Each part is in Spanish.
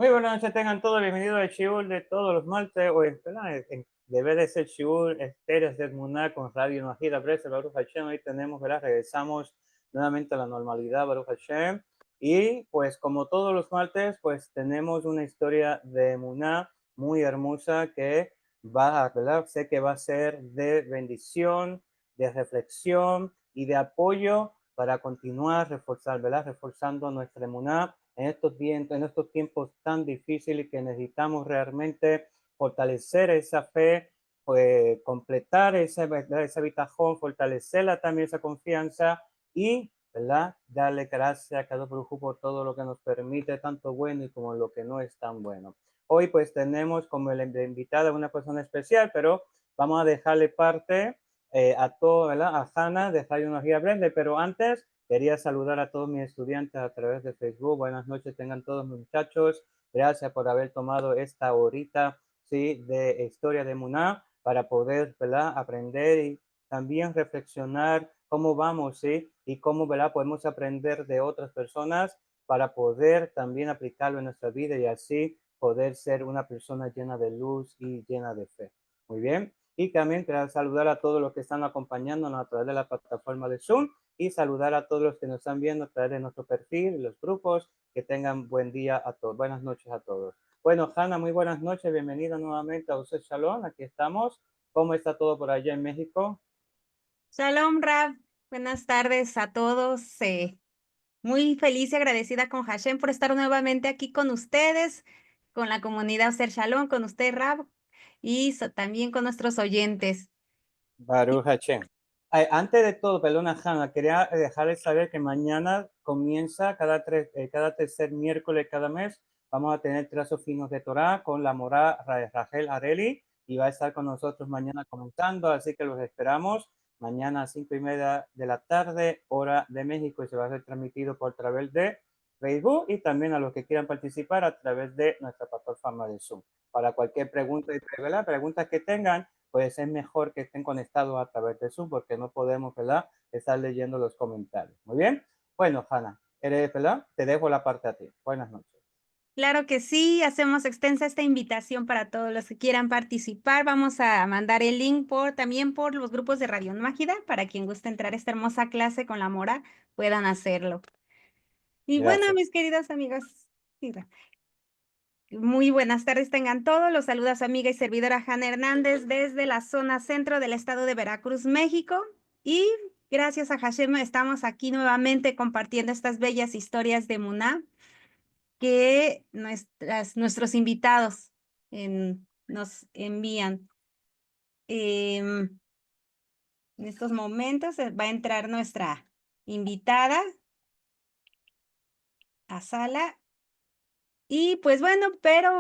Muy buenas noches, tengan todos bienvenidos al Shiur de todos los martes. Hoy, ¿verdad? Debe de ser Shiur Estéreo de Munar con Radio Najida Presa, Baruch Hashem. Hoy tenemos, ¿verdad? Regresamos nuevamente a la normalidad, Baruch Hashem. Y pues como todos los martes, pues tenemos una historia de Muná muy hermosa que va a, ¿verdad? Sé que va a ser de bendición, de reflexión y de apoyo para continuar reforzar, ¿verdad? Reforzando nuestra Muná en estos tiempos tan difíciles que necesitamos realmente fortalecer esa fe, pues, completar ese bitajón, fortalecerla también esa confianza y, ¿verdad? Darle gracias a cada brujo por todo lo que nos permite, tanto bueno y como lo que no es tan bueno. Hoy pues tenemos como invitada una persona especial, pero vamos a dejarle parte a todo, ¿verdad? A Hanna, dejarle una guía breve, pero antes quería saludar a todos mis estudiantes a través de Facebook. Buenas noches, tengan todos muchachos. Gracias por haber tomado esta horita, ¿sí? De historia de Muná para poder, ¿verdad? Aprender y también reflexionar cómo vamos, ¿sí? Y cómo, ¿verdad? Podemos aprender de otras personas para poder también aplicarlo en nuestra vida y así poder ser una persona llena de luz y llena de fe. Muy bien. Y también quiero saludar a todos los que están acompañándonos a través de la plataforma de Zoom y saludar a todos los que nos están viendo a través de nuestro perfil, los grupos. Que tengan buen día a todos. Buenas noches a todos. Bueno, Hanna, muy buenas noches. Bienvenida nuevamente a Usted Shalom. Aquí estamos. ¿Cómo está todo por allá en México? Shalom, Rab. Buenas tardes a todos. Muy feliz y agradecida con Hashem por estar nuevamente aquí con ustedes, con la comunidad Ser Shalom, con usted, Rab, y también con nuestros oyentes. Baruch Hashem. Antes de todo, perdona, Hanna, quería dejarles saber que mañana comienza cada tercer miércoles cada mes. Vamos a tener trazos finos de Torah con la mora Rachel Areli y va a estar con nosotros mañana comentando, así que los esperamos mañana a 5:30 de la tarde, hora de México, y se va a ser transmitido por través de Facebook y también a los que quieran participar a través de nuestra plataforma de Zoom. Para cualquier pregunta y preguntas que tengan, pues es mejor que estén conectados a través de Zoom porque no podemos, ¿verdad? Estar leyendo los comentarios. Muy bien. Bueno, Hanna, eres, ¿verdad? Te dejo la parte a ti. Buenas noches. Claro que sí, hacemos extensa esta invitación para todos los que quieran participar. Vamos a mandar el link también por los grupos de Radio Mágida para quien guste entrar a esta hermosa clase con la Mora, puedan hacerlo. Y bueno, Gracias. mis queridos amigos, sí, muy buenas tardes tengan todos. Los saluda su amiga y servidora Hanna Hernández desde la zona centro del estado de Veracruz, México. Y gracias a Hashem estamos aquí nuevamente compartiendo estas bellas historias de Muná que nuestros invitados nos envían. En estos momentos va a entrar nuestra invitada a sala. Y pues bueno, pero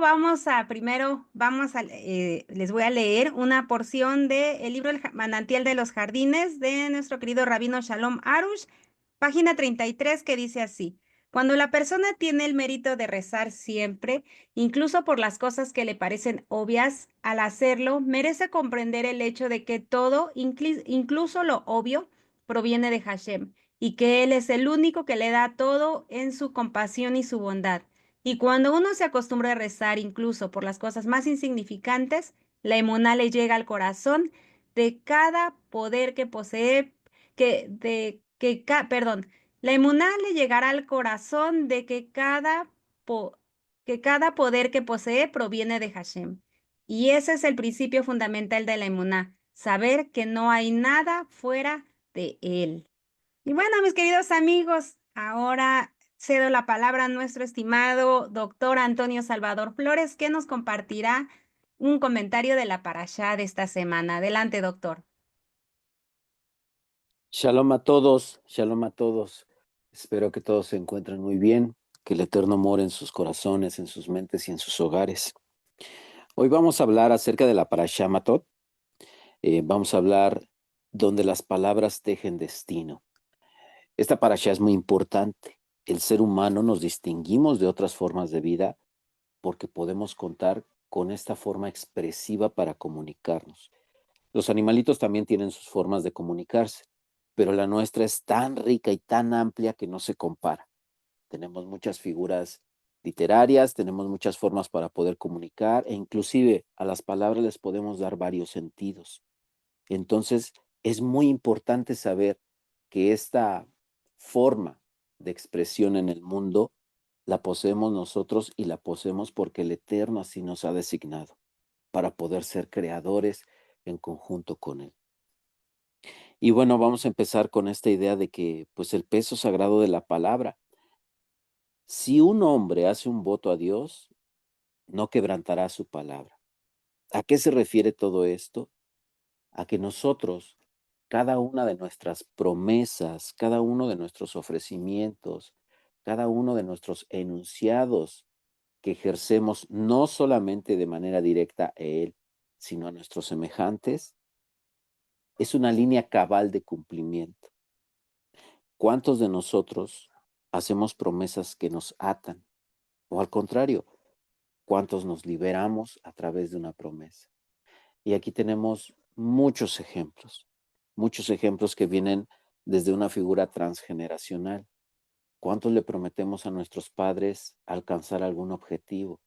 les voy a leer una porción del libro Manantial de los Jardines de nuestro querido Rabino Shalom Arush, página 33, que dice así: cuando la persona tiene el mérito de rezar siempre, incluso por las cosas que le parecen obvias, al hacerlo, merece comprender el hecho de que todo, incluso lo obvio, proviene de Hashem, y que Él es el único que le da todo en su compasión y su bondad. Y cuando uno se acostumbra a rezar incluso por las cosas más insignificantes, la emuná le llega al corazón de cada poder que posee, perdón, la emuná le llegará al corazón de que cada poder que posee proviene de Hashem. Y ese es el principio fundamental de la emuná, saber que no hay nada fuera de él. Y bueno, mis queridos amigos, ahora cedo la palabra a nuestro estimado doctor Antonio Salvador Flores, que nos compartirá un comentario de la parashá de esta semana. Adelante, doctor. Shalom a todos, shalom a todos. Espero que todos se encuentren muy bien, que el Eterno more en sus corazones, en sus mentes y en sus hogares. Hoy vamos a hablar acerca de la Parashá Matot. Vamos a hablar donde las palabras tejen destino. Esta Parashá es muy importante. El ser humano nos distinguimos de otras formas de vida porque podemos contar con esta forma expresiva para comunicarnos. Los animalitos también tienen sus formas de comunicarse, pero la nuestra es tan rica y tan amplia que no se compara. Tenemos muchas figuras literarias, tenemos muchas formas para poder comunicar e inclusive a las palabras les podemos dar varios sentidos. Entonces, es muy importante saber que esta forma de expresión en el mundo la poseemos nosotros y la poseemos porque el Eterno así nos ha designado para poder ser creadores en conjunto con Él. Y bueno, vamos a empezar con esta idea de que, pues, el peso sagrado de la palabra. Si un hombre hace un voto a Dios, no quebrantará su palabra. ¿A qué se refiere todo esto? A que nosotros, cada una de nuestras promesas, cada uno de nuestros ofrecimientos, cada uno de nuestros enunciados que ejercemos no solamente de manera directa a Él, sino a nuestros semejantes, es una línea cabal de cumplimiento. ¿Cuántos de nosotros hacemos promesas que nos atan? O al contrario, ¿cuántos nos liberamos a través de una promesa? Y aquí tenemos muchos ejemplos que vienen desde una figura transgeneracional. ¿Cuántos le prometemos a nuestros padres alcanzar algún objetivo?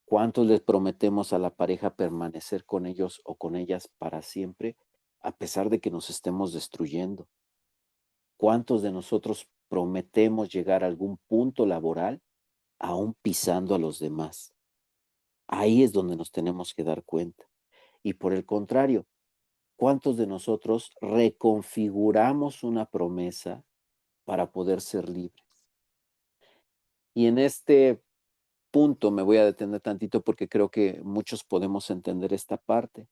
¿Cuántos les prometemos a la pareja permanecer con ellos o con ellas para siempre, a pesar de que nos estemos destruyendo? ¿Cuántos de nosotros prometemos llegar a algún punto laboral aún pisando a los demás? Ahí es donde nos tenemos que dar cuenta. Y por el contrario, ¿cuántos de nosotros reconfiguramos una promesa para poder ser libres? Y en este punto me voy a detener tantito porque creo que muchos podemos entender esta parte.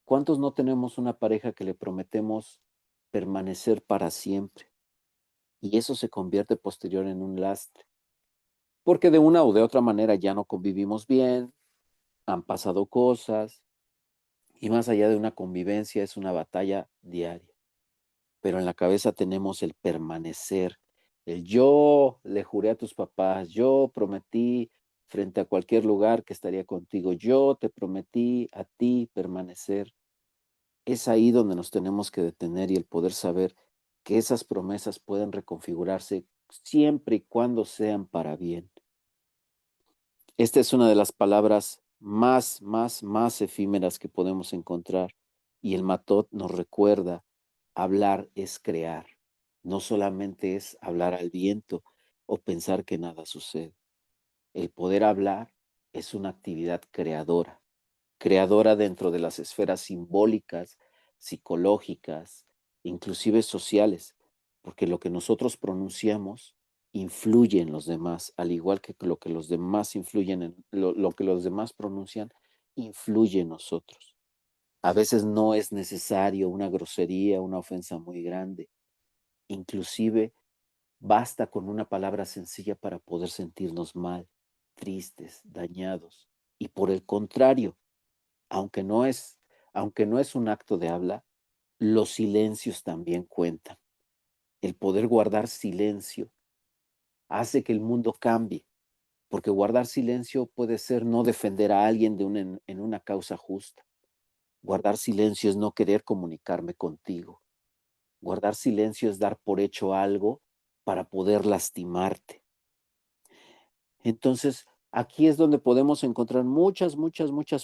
¿Cuántos no tenemos una pareja que le prometemos permanecer para siempre? Y eso se convierte posterior en un lastre. Porque de una o de otra manera ya no convivimos bien, han pasado cosas, y más allá de una convivencia es una batalla diaria. Pero en la cabeza tenemos el permanecer, el yo le juré a tus papás, yo prometí frente a cualquier lugar que estaría contigo, yo te prometí a ti permanecer. Es ahí donde nos tenemos que detener y el poder saber que esas promesas pueden reconfigurarse siempre y cuando sean para bien. Esta es una de las palabras más efímeras que podemos encontrar y el Matot nos recuerda, hablar es crear, no solamente es hablar al viento o pensar que nada sucede. El poder hablar es una actividad creadora, creadora dentro de las esferas simbólicas, psicológicas, inclusive sociales, porque lo que nosotros pronunciamos influye en los demás, al igual que lo que los demás influyen en lo que los demás pronuncian, influye en nosotros. A veces no es necesario una grosería, una ofensa muy grande. Inclusive basta con una palabra sencilla para poder sentirnos mal, tristes, dañados. Y por el contrario, aunque no es, aunque no es un acto de habla, los silencios también cuentan. El poder guardar silencio hace que el mundo cambie, porque guardar silencio puede ser no defender a alguien en una causa justa. Guardar silencio es no querer comunicarme contigo. Guardar silencio es dar por hecho algo para poder lastimarte. Entonces, aquí es donde podemos encontrar muchas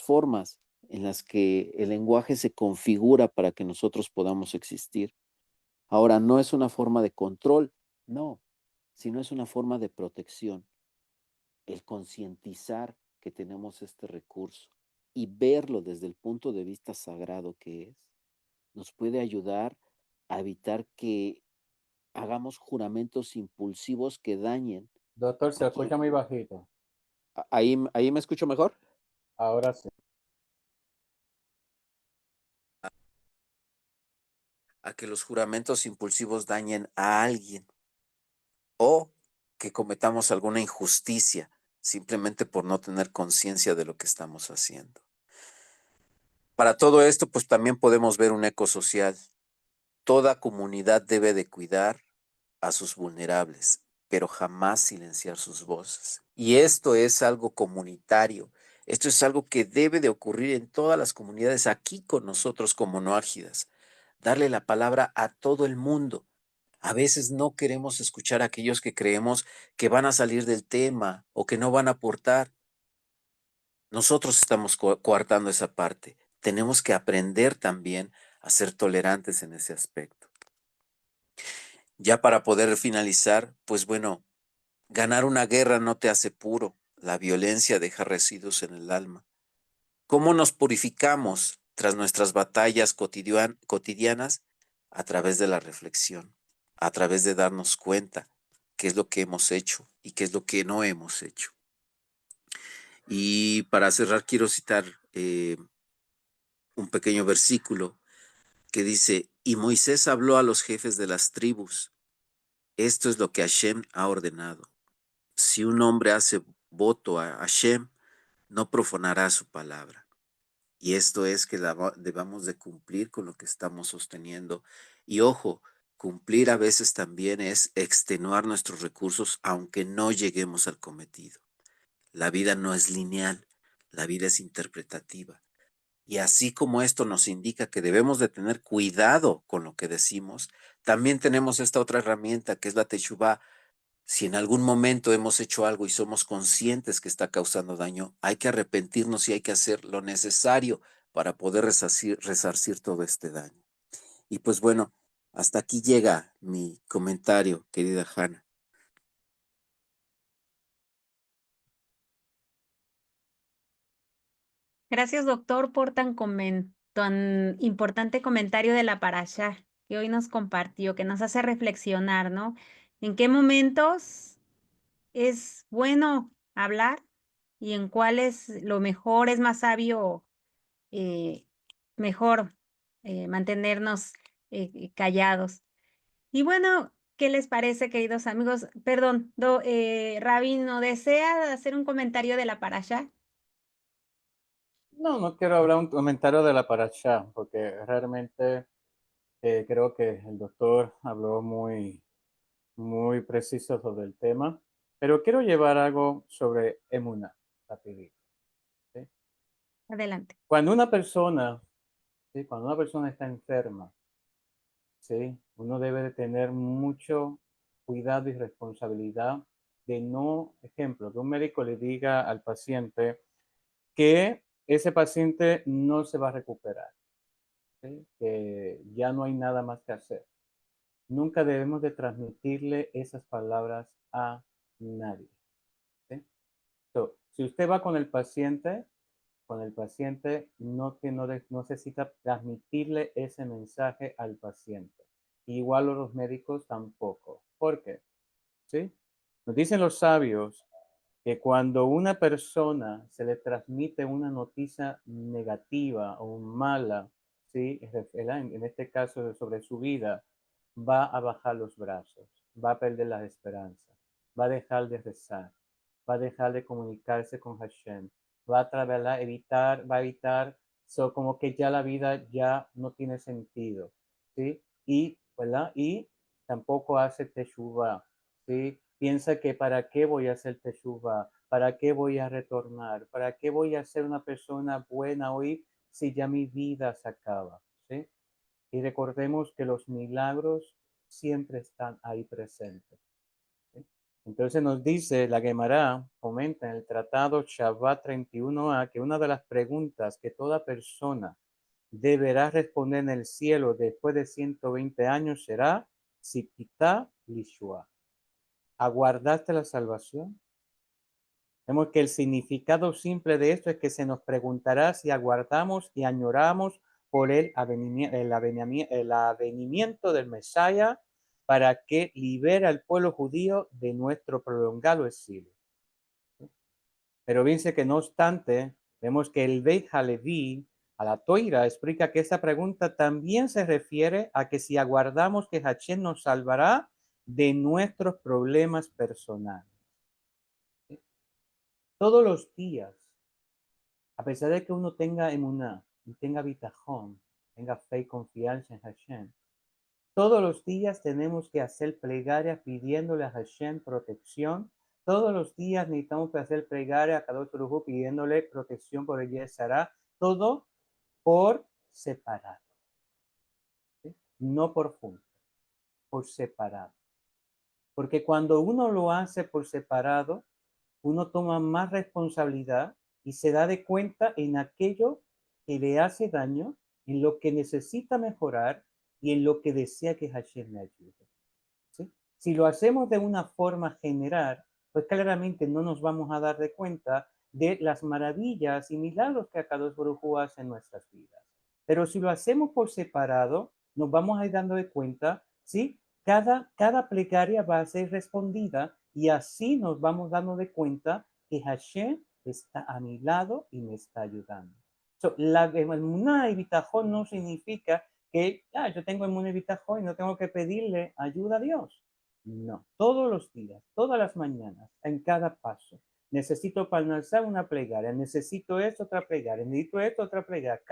formas en las que el lenguaje se configura para que nosotros podamos existir. Ahora, no es una forma de control, no, sino es una forma de protección. El concientizar que tenemos este recurso y verlo desde el punto de vista sagrado que es, nos puede ayudar a evitar que hagamos juramentos impulsivos que dañen. Doctor, se escucha muy bajito. ¿Ahí me escucho mejor? Ahora sí. A que los juramentos impulsivos dañen a alguien o que cometamos alguna injusticia simplemente por no tener conciencia de lo que estamos haciendo. Para todo esto, pues también podemos ver un eco social. Toda comunidad debe de cuidar a sus vulnerables, pero jamás silenciar sus voces. Y esto es algo comunitario. Esto es algo que debe de ocurrir en todas las comunidades, aquí con nosotros como Noágidas. Darle la palabra a todo el mundo, A veces no queremos escuchar a aquellos que creemos que van a salir del tema o que no van a aportar. Nosotros estamos coartando esa parte. Tenemos que aprender también a ser tolerantes en ese aspecto. Ya para poder finalizar, pues bueno, ganar una guerra no te hace puro. La violencia deja residuos en el alma. ¿Cómo nos purificamos tras nuestras batallas cotidianas? A través de la reflexión, a través de darnos cuenta qué es lo que hemos hecho y qué es lo que no hemos hecho. Y para cerrar quiero citar un pequeño versículo que dice, y Moisés habló a los jefes de las tribus, esto es lo que Hashem ha ordenado. Si un hombre hace voto a Hashem, no profanará su palabra. Y esto es que debamos de cumplir con lo que estamos sosteniendo. Y ojo, cumplir a veces también es extenuar nuestros recursos aunque no lleguemos al cometido. La vida no es lineal, la vida es interpretativa. Y así como esto nos indica que debemos de tener cuidado con lo que decimos, también tenemos esta otra herramienta que es la Teshuvá. Si en algún momento hemos hecho algo y somos conscientes que está causando daño, hay que arrepentirnos y hay que hacer lo necesario para poder resarcir todo este daño. Y pues bueno, hasta aquí llega mi comentario, querida Hanna. Gracias, doctor, por tan importante comentario de la parashá que hoy nos compartió, que nos hace reflexionar, ¿no? ¿En qué momentos es bueno hablar y en cuáles lo mejor es más sabio, eh, mejor mantenernos callados? Y bueno, ¿qué les parece, queridos amigos? Perdón, Rabbi, ¿no desea hacer un comentario de la parashá? No, no quiero hablar un comentario de la parashá, porque realmente creo que el doctor habló muy preciso sobre el tema, pero quiero llevar algo sobre Emuná, rapidito. ¿Sí? Adelante. Cuando una persona, ¿sí? Cuando una persona está enferma, ¿sí? Uno debe de tener mucho cuidado y responsabilidad de no, ejemplo, que un médico le diga al paciente que ese paciente no se va a recuperar, ¿sí? Que ya no hay nada más que hacer. Nunca debemos de transmitirle esas palabras a nadie. ¿Sí? So, si usted va con el paciente no necesita transmitirle ese mensaje al paciente. Igual los médicos tampoco. ¿Por qué? ¿Sí? Nos dicen los sabios que cuando una persona se le transmite una noticia negativa o mala, ¿sí? En este caso sobre su vida, va a bajar los brazos, va a perder la esperanza, va a dejar de rezar, va a dejar de comunicarse con Hashem, va a evitar, como que ya la vida ya no tiene sentido, ¿sí? Y, ¿verdad? Y tampoco hace teshuvah, ¿sí? Piensa que para qué voy a hacer teshuvah, para qué voy a retornar, para qué voy a ser una persona buena hoy si ya mi vida se acaba, ¿sí? Y recordemos que los milagros siempre están ahí presentes. ¿Sí? Entonces nos dice la Gemara, comenta en el tratado Shabbat 31a, que una de las preguntas que toda persona deberá responder en el cielo después de 120 años será, Sipita Lishua. ¿Aguardaste la salvación? Vemos que el significado simple de esto es que se nos preguntará si aguardamos y añoramos por el avenimiento del Mesías para que libere al pueblo judío de nuestro prolongado exilio. Pero dice que no obstante, vemos que el Beit Halevi a la Toira explica que esta pregunta también se refiere a que si aguardamos que Hashem nos salvará de nuestros problemas personales. Todos los días, a pesar de que uno tenga emuná y tenga bitajón, tenga fe y confianza en Hashem, todos los días tenemos que hacer plegaria pidiéndole a Hashem protección. Todos los días necesitamos que hacer plegaria a Kadosh Baruj Hu pidiéndole protección por el Yetzirah. Todo por separado, ¿sí? No por junto. por separado. Porque cuando uno lo hace por separado, uno toma más responsabilidad y se da de cuenta en aquello que le hace daño, en lo que necesita mejorar y en lo que desea que Hashem le ayude. ¿Sí? Si lo hacemos de una forma general, pues claramente no nos vamos a dar de cuenta de las maravillas y milagros que Akadosh Baruj Hu hace en nuestras vidas. Pero si lo hacemos por separado, nos vamos a ir dando de cuenta, ¿sí? Cada plegaria va a ser respondida y así nos vamos dando de cuenta que Hashem está a mi lado y me está ayudando. La emuná y bitajón no significa que yo tengo emuná y bitajón y no tengo que pedirle ayuda a Dios. No, todos los días, todas las mañanas, en cada paso. Necesito palmar una plegaria, necesito esto, otra plegaria, necesito esto, otra plegaria.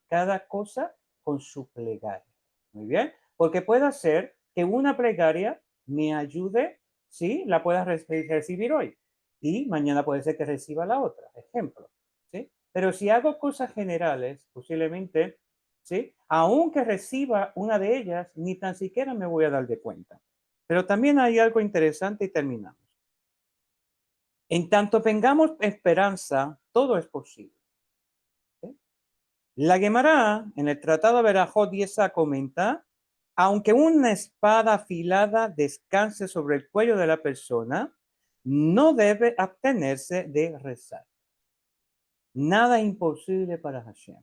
Cada cosa con su plegaria. Muy bien, porque puede ser que una plegaria me ayude, ¿sí? La pueda recibir hoy y mañana puede ser que reciba la otra, ejemplo, ¿sí? Pero si hago cosas generales, posiblemente, ¿sí? Aunque reciba una de ellas, ni tan siquiera me voy a dar de cuenta. Pero también hay algo interesante y terminamos. En tanto tengamos esperanza, todo es posible. ¿Sí? La Gemara, en el Tratado Berajot Yesa, comenta, aunque una espada afilada descanse sobre el cuello de la persona, no debe abstenerse de rezar. Nada imposible para Hashem.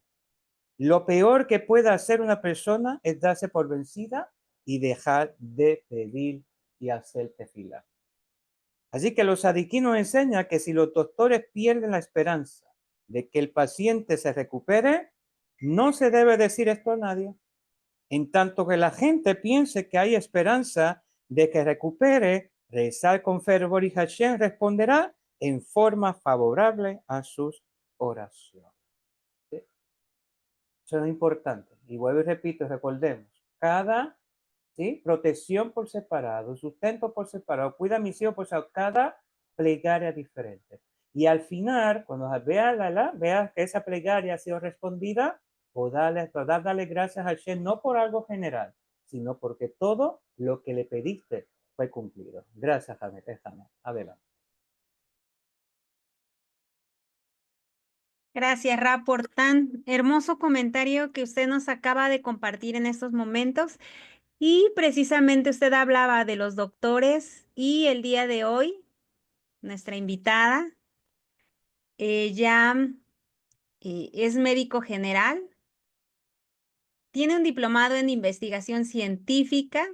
Lo peor que puede hacer una persona es darse por vencida y dejar de pedir y hacer tefilá. Así que los sadiquinos enseñan que si los doctores pierden la esperanza de que el paciente se recupere, no se debe decir esto a nadie. En tanto que la gente piense que hay esperanza de que recupere, rezar con fervor y Hashem responderá en forma favorable a sus oraciones. ¿Sí? Eso es importante. Y vuelvo y repito, recordemos, cada protección por separado, sustento por separado, cuida mis hijos por separado, cada plegaria diferente. Y al final, cuando vea que esa plegaria ha sido respondida, darle gracias a Hashem, no por algo general, sino porque todo lo que le pediste fue cumplido. Gracias, Jaime. Adelante. Gracias, Ra, por tan hermoso comentario que usted nos acaba de compartir en estos momentos. Y precisamente usted hablaba de los doctores y el día de hoy, nuestra invitada, ella es médico general, tiene un diplomado en investigación científica,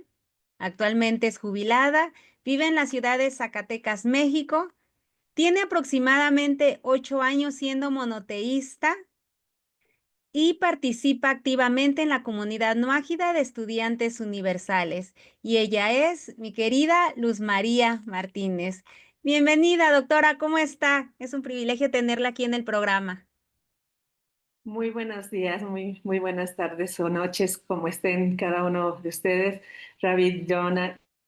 actualmente es jubilada, vive en la ciudad de Zacatecas, México, tiene aproximadamente 8 años siendo monoteísta y participa activamente en la comunidad Nuágida de Estudiantes Universales. Y ella es mi querida Luz María Martínez. Bienvenida, doctora, ¿cómo está? Es un privilegio tenerla aquí en el programa. Muy buenos días, muy buenas tardes o noches, como estén cada uno de ustedes. Ravid,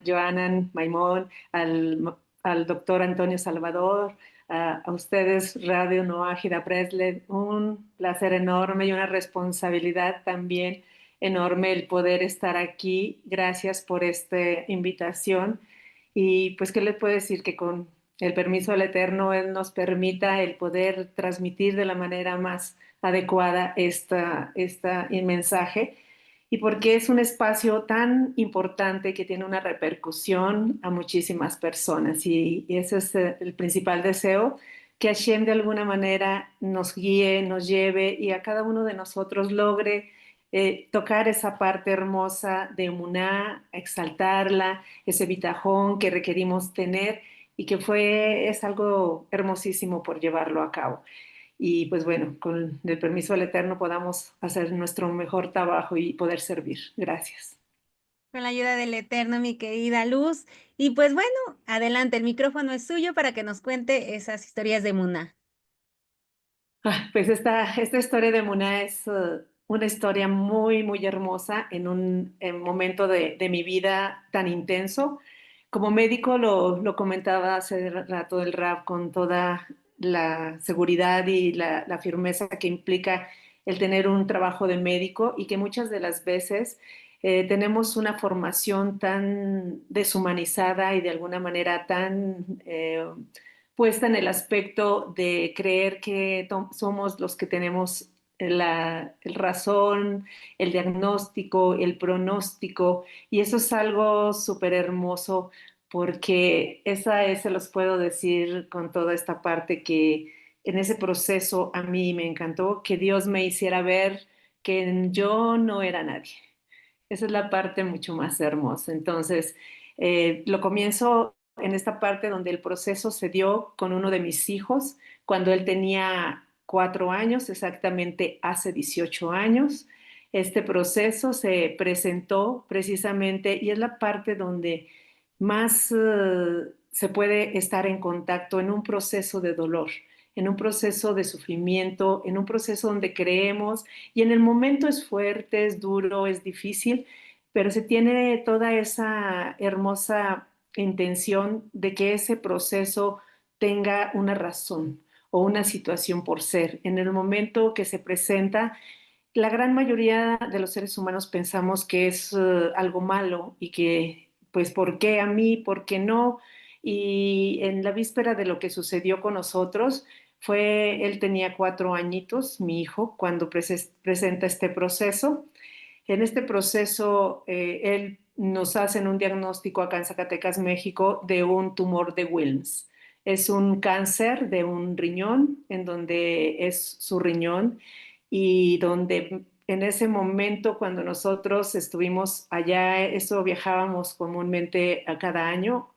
Joanan, Maimón, al doctor Antonio Salvador, a ustedes, Radio Noágida Breslet, un placer enorme y una responsabilidad también enorme el poder estar aquí. Gracias por esta invitación. Y pues, ¿qué les puedo decir? Que con el permiso del Eterno, Él nos permita el poder transmitir de la manera más adecuada este mensaje, y porque es un espacio tan importante que tiene una repercusión a muchísimas personas, y ese es el principal deseo, que Hashem de alguna manera nos guíe, nos lleve y a cada uno de nosotros logre tocar esa parte hermosa de Emuná, exaltarla, ese bitajón que requerimos tener y que es algo hermosísimo por llevarlo a cabo. Y pues bueno, con el permiso del Eterno podamos hacer nuestro mejor trabajo y poder servir. Gracias. Con la ayuda del Eterno, mi querida Luz. Y pues bueno, adelante, el micrófono es suyo para que nos cuente esas historias de Muná. Pues esta historia de Muná es una historia muy hermosa en un momento de mi vida tan intenso. Como médico, lo comentaba hace rato el Rab, con toda la seguridad y la firmeza que implica el tener un trabajo de médico, y que muchas de las veces tenemos una formación tan deshumanizada y de alguna manera tan puesta en el aspecto de creer que somos los que tenemos el razón, el diagnóstico, el pronóstico, y eso es algo súper hermoso porque esa es, se los puedo decir con toda esta parte que en ese proceso a mí me encantó que Dios me hiciera ver que yo no era nadie. Esa es la parte mucho más hermosa. Entonces, lo comienzo en esta parte donde el proceso se dio con uno de mis hijos cuando él tenía 4 años, exactamente hace 18 años. Este proceso se presentó precisamente y es la parte donde más se puede estar en contacto en un proceso de dolor, en un proceso de sufrimiento, en un proceso donde creemos y en el momento es fuerte, es duro, es difícil, pero se tiene toda esa hermosa intención de que ese proceso tenga una razón o una situación por ser. En el momento que se presenta, la gran mayoría de los seres humanos pensamos que es algo malo y que, pues, ¿por qué a mí? ¿Por qué no? Y en la víspera de lo que sucedió con nosotros, él tenía 4 añitos, mi hijo, cuando presenta este proceso. En este proceso, él nos hacen un diagnóstico acá en Zacatecas, México, de un tumor de Wilms. Es un cáncer de un riñón, en donde es su riñón y donde en ese momento, cuando nosotros estuvimos allá, eso viajábamos comúnmente a cada año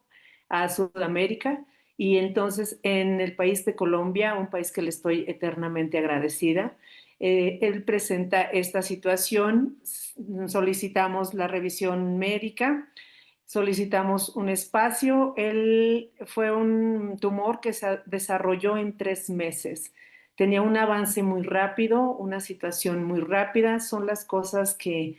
a Sudamérica. Y entonces en el país de Colombia, un país que le estoy eternamente agradecida, él presenta esta situación, solicitamos la revisión médica, solicitamos un espacio. Él fue un tumor que se desarrolló en 3 meses. Tenía un avance muy rápido, una situación muy rápida. Son las cosas que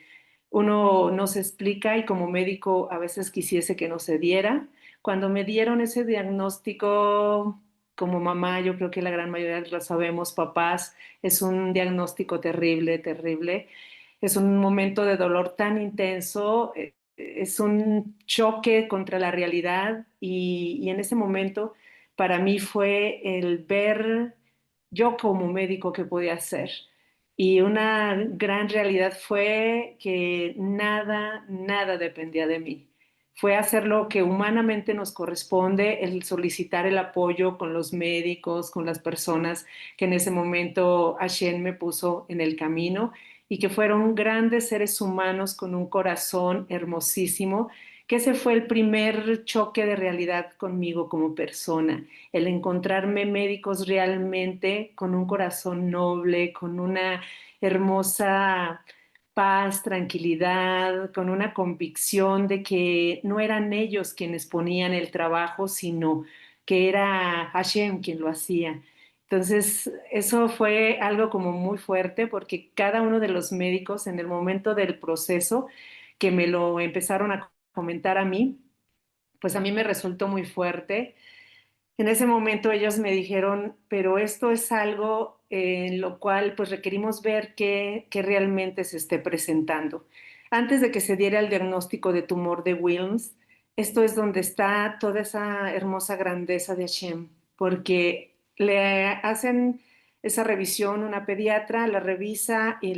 uno no se explica y como médico a veces quisiese que no se diera. Cuando me dieron ese diagnóstico, como mamá, yo creo que la gran mayoría lo sabemos, papás, es un diagnóstico terrible, terrible. Es un momento de dolor tan intenso, es un choque contra la realidad y en ese momento para mí fue el ver yo como médico qué podía hacer. Y una gran realidad fue que nada, nada dependía de mí. Fue hacer lo que humanamente nos corresponde, el solicitar el apoyo con los médicos, con las personas que en ese momento Hashem me puso en el camino y que fueron grandes seres humanos con un corazón hermosísimo, que ese fue el primer choque de realidad conmigo como persona, el encontrarme médicos realmente con un corazón noble, con una hermosa paz, tranquilidad, con una convicción de que no eran ellos quienes ponían el trabajo, sino que era Hashem quien lo hacía. Entonces, eso fue algo como muy fuerte porque cada uno de los médicos en el momento del proceso que me lo empezaron a comentar a mí, pues a mí me resultó muy fuerte. En ese momento ellos me dijeron, pero esto es algo en lo cual pues requerimos ver qué realmente se esté presentando. Antes de que se diera el diagnóstico de tumor de Wilms, esto es donde está toda esa hermosa grandeza de Hashem, porque le hacen esa revisión, una pediatra la revisa y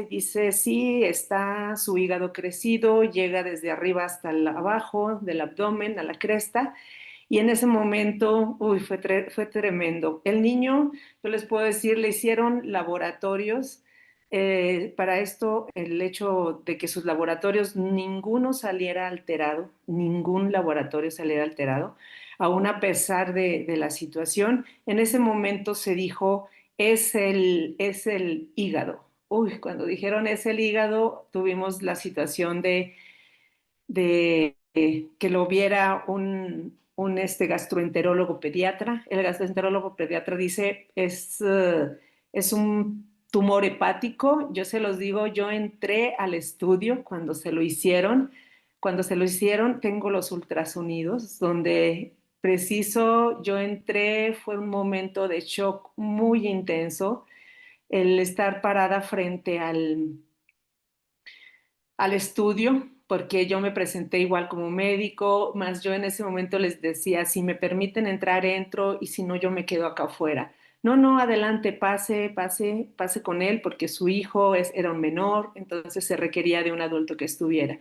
dice, sí, está su hígado crecido, llega desde arriba hasta abajo del abdomen, a la cresta, y en ese momento, uy, fue tremendo. El niño, yo les puedo decir, le hicieron laboratorios. Para esto, el hecho de que sus laboratorios ninguno saliera alterado, ningún laboratorio saliera alterado, aún a pesar de la situación, en ese momento se dijo, es el hígado. Uy, cuando dijeron es el hígado, tuvimos la situación de que lo viera un gastroenterólogo pediatra. El gastroenterólogo pediatra dice, es un tumor hepático. Yo se los digo, yo entré al estudio cuando se lo hicieron. Cuando se lo hicieron, tengo los ultrasonidos, donde preciso yo entré, fue un momento de shock muy intenso, el estar parada frente al estudio, porque yo me presenté igual como médico, más yo en ese momento les decía, si me permiten entrar, entro, y si no, yo me quedo acá afuera. No, no, adelante, pase con él, porque su hijo era un menor, entonces se requería de un adulto que estuviera.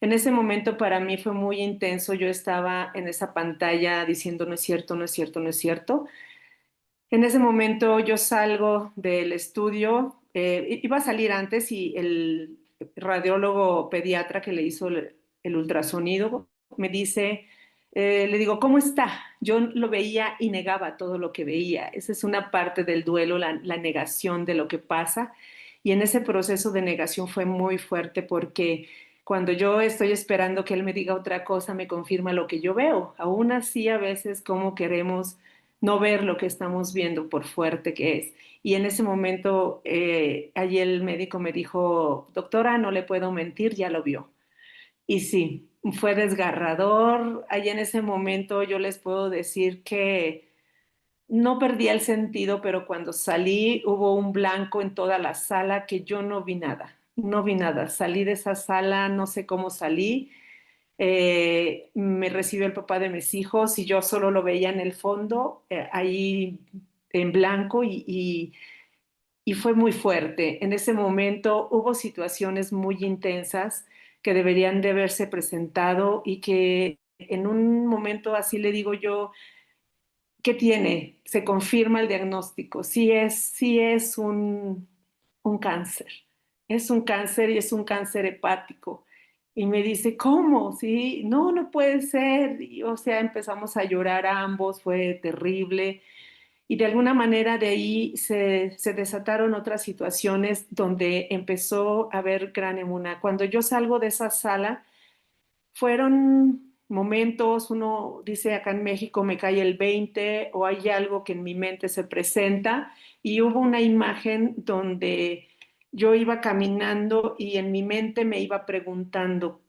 En ese momento para mí fue muy intenso, yo estaba en esa pantalla diciendo, no es cierto, no es cierto, no es cierto. En ese momento yo salgo del estudio, iba a salir antes y el radiólogo pediatra que le hizo el ultrasonido me dice, le digo, ¿cómo está? Yo lo veía y negaba todo lo que veía. Esa es una parte del duelo, la negación de lo que pasa. Y en ese proceso de negación fue muy fuerte porque cuando yo estoy esperando que él me diga otra cosa, me confirma lo que yo veo. Aún así, a veces como queremos no ver lo que estamos viendo por fuerte que es. Y en ese momento, allí el médico me dijo, doctora, no le puedo mentir, ya lo vio. Y sí, fue desgarrador. Allí en ese momento yo les puedo decir que no perdí el sentido, pero cuando salí hubo un blanco en toda la sala que yo no vi nada, no vi nada. Salí de esa sala, no sé cómo salí. Me recibió el papá de mis hijos y yo solo lo veía en el fondo, ahí en blanco y fue muy fuerte. En ese momento hubo situaciones muy intensas que deberían de haberse presentado y que en un momento así le digo yo, ¿qué tiene? Se confirma el diagnóstico. Sí es un cáncer. Es un cáncer y es un cáncer hepático. Y me dice, ¿cómo? Sí, no, no puede ser. Y, o sea, empezamos a llorar ambos, fue terrible. Y de alguna manera de ahí se desataron otras situaciones donde empezó a haber gran emuna. Cuando yo salgo de esa sala, fueron momentos, uno dice acá en México me cae el 20 o hay algo que en mi mente se presenta y hubo una imagen donde yo iba caminando y en mi mente me iba preguntando,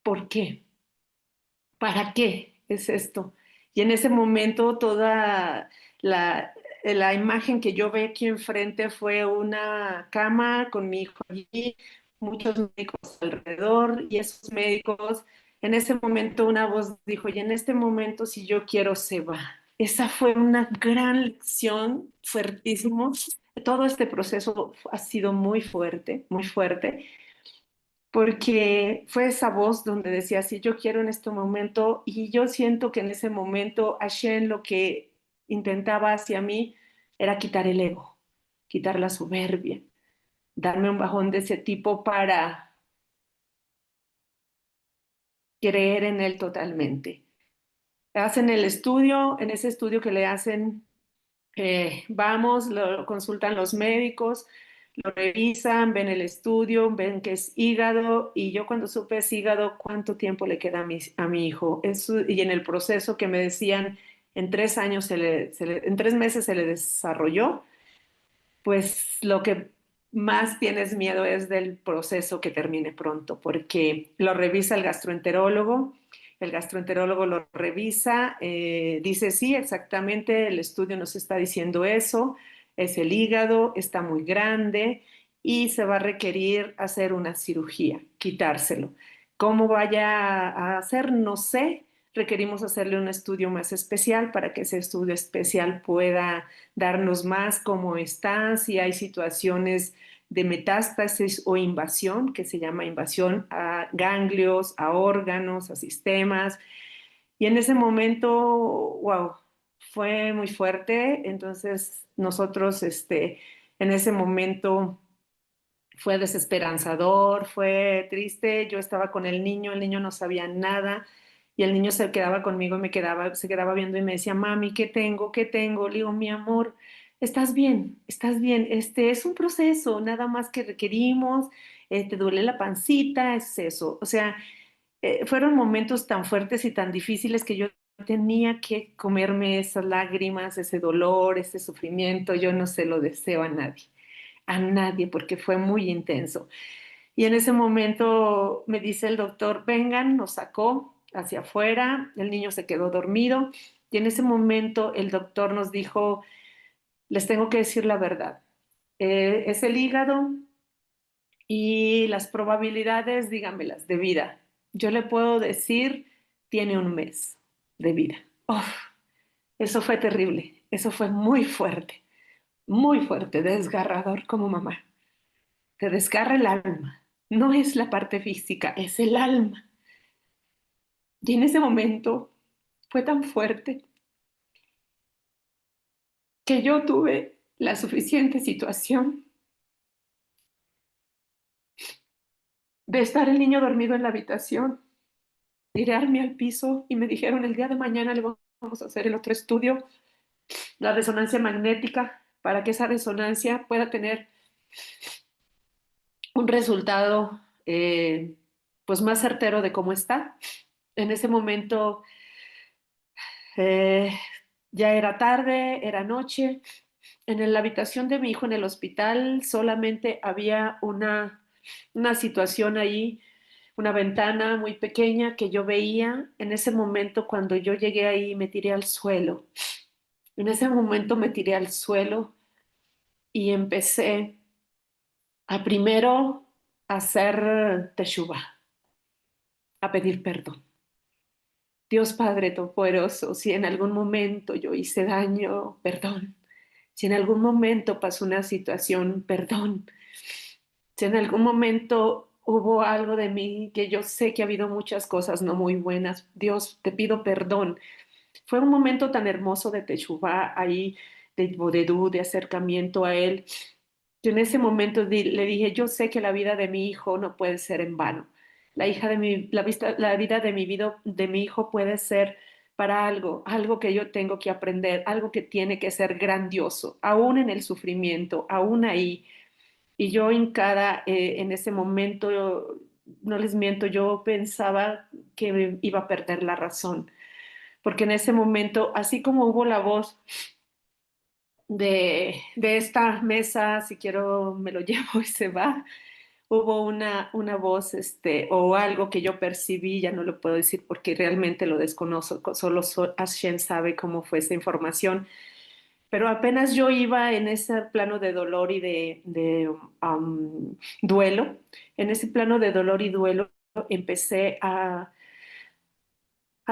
¿por qué? ¿Para qué es esto? Y en ese momento toda la imagen que yo ve aquí enfrente fue una cama con mi hijo allí, muchos médicos alrededor y esos médicos, en ese momento una voz dijo, y en este momento si yo quiero se va. Esa fue una gran lección, fuertísimo. Todo este proceso ha sido muy fuerte porque fue esa voz donde decía, sí, yo quiero en este momento, y yo siento que en ese momento Hashem lo que intentaba hacia mí era quitar el ego, quitar la soberbia, darme un bajón de ese tipo para creer en él totalmente. Hacen el estudio, en ese estudio que le hacen, vamos, lo consultan los médicos, lo revisan, ven el estudio, ven que es hígado y yo cuando supe es hígado, ¿cuánto tiempo le queda a mi hijo? Y en el proceso que me decían, en 3 años, en 3 meses se le desarrolló, pues lo que más tienes miedo es del proceso que termine pronto, porque lo revisa el gastroenterólogo lo revisa, dice, sí, exactamente, el estudio nos está diciendo eso, es el hígado, está muy grande y se va a requerir hacer una cirugía, quitárselo. ¿Cómo vaya a hacer? No sé. Requerimos hacerle un estudio más especial para que ese estudio especial pueda darnos más cómo está, si hay situaciones de metástasis o invasión, que se llama invasión a ganglios, a órganos, a sistemas. Y en ese momento, wow, fue muy fuerte. Entonces nosotros, en ese momento fue desesperanzador, fue triste. Yo estaba con el niño no sabía nada y el niño se quedaba conmigo y se quedaba viendo y me decía, mami, ¿qué tengo? ¿Qué tengo? Le digo, mi amor, estás bien, estás bien. Este es un proceso, nada más que requerimos, te duele la pancita, es eso. O sea, fueron momentos tan fuertes y tan difíciles que yo tenía que comerme esas lágrimas, ese dolor, ese sufrimiento. Yo no se lo deseo a nadie porque fue muy intenso. Y en ese momento me dice el doctor, vengan, nos sacó hacia afuera, el niño se quedó dormido y en ese momento el doctor nos dijo, les tengo que decir la verdad. Es el hígado, y las probabilidades, dígamelas, de vida. Yo le puedo decir, tiene un mes de vida. Uf, eso fue terrible, eso fue muy fuerte, desgarrador como mamá. Te desgarra el alma. No es la parte física, es el alma. Y en ese momento fue tan fuerte que yo tuve la suficiente situación de estar el niño dormido en la habitación, tirarme al piso y me dijeron el día de mañana le vamos a hacer el otro estudio, la resonancia magnética, para que esa resonancia pueda tener un resultado pues más certero de cómo está. En ese momento eh, ya era tarde, era noche. En la habitación de mi hijo en el hospital solamente había una situación ahí, una ventana muy pequeña que yo veía. En ese momento, cuando yo llegué ahí, me tiré al suelo. En ese momento me tiré al suelo y empecé a primero hacer teshuvá, a pedir perdón. Dios Padre Todopoderoso, si en algún momento yo hice daño, perdón. Si en algún momento pasó una situación, perdón. Si en algún momento hubo algo de mí que yo sé que ha habido muchas cosas no muy buenas, Dios, te pido perdón. Fue un momento tan hermoso de Teshuvá ahí, de bodedú, de acercamiento a Él. Yo en ese momento le dije, yo sé que la vida de mi hijo no puede ser en vano. La vida de mi hijo puede ser para algo que yo tengo que aprender, algo que tiene que ser grandioso, aún en el sufrimiento, aún ahí. Y yo hincada en ese momento, no les miento, yo pensaba que iba a perder la razón, porque en ese momento, así como hubo la voz de esta mesa, si quiero me lo llevo y se va, hubo una voz o algo que yo percibí, ya no lo puedo decir porque realmente lo desconozco, solo Hashem sabe cómo fue esa información, pero apenas yo iba en ese plano de dolor y de duelo, en ese plano de dolor y duelo empecé a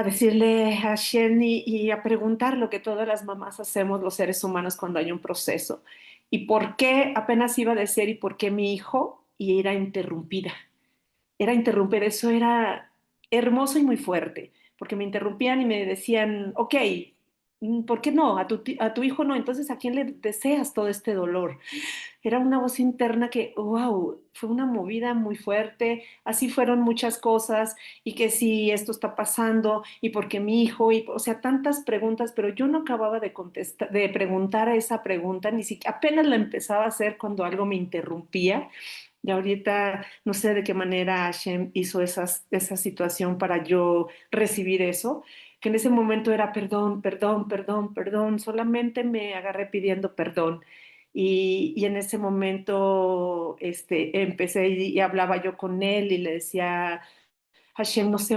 decirle a Hashem y a preguntar lo que todas las mamás hacemos los seres humanos cuando hay un proceso. ¿Y por qué apenas iba a decir y por qué mi hijo? Y era interrumpida. Era interrumpir, eso era hermoso y muy fuerte, porque me interrumpían y me decían, ok, ¿por qué no? A tu hijo no, entonces ¿a quién le deseas todo este dolor? Era una voz interna que, wow, fue una movida muy fuerte, así fueron muchas cosas, y que si esto está pasando, y por qué mi hijo, y, o sea, tantas preguntas, pero yo no acababa de contestar, de preguntar a esa pregunta, ni siquiera apenas la empezaba a hacer cuando algo me interrumpía. Y ahorita no sé de qué manera Hashem hizo esa situación para yo recibir eso, que en ese momento era perdón, perdón, perdón, perdón, solamente me agarré pidiendo perdón. Y en ese momento empecé y hablaba yo con él y le decía, Hashem, no sé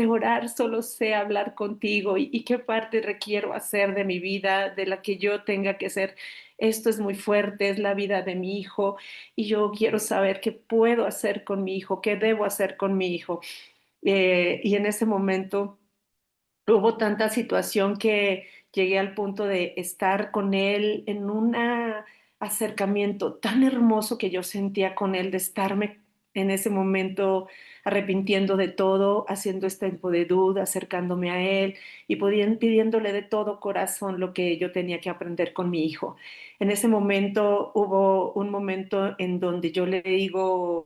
orar, solo sé hablar contigo y qué parte requiero hacer de mi vida, de la que yo tenga que ser. Esto es muy fuerte, es la vida de mi hijo y yo quiero saber qué puedo hacer con mi hijo, qué debo hacer con mi hijo. Y en ese momento hubo tanta situación que llegué al punto de estar con él en un acercamiento tan hermoso que yo sentía con él, de estarme en ese momento arrepintiendo de todo, haciendo este tipo de duda, acercándome a él y pidiéndole de todo corazón lo que yo tenía que aprender con mi hijo. En ese momento hubo un momento en donde yo le digo,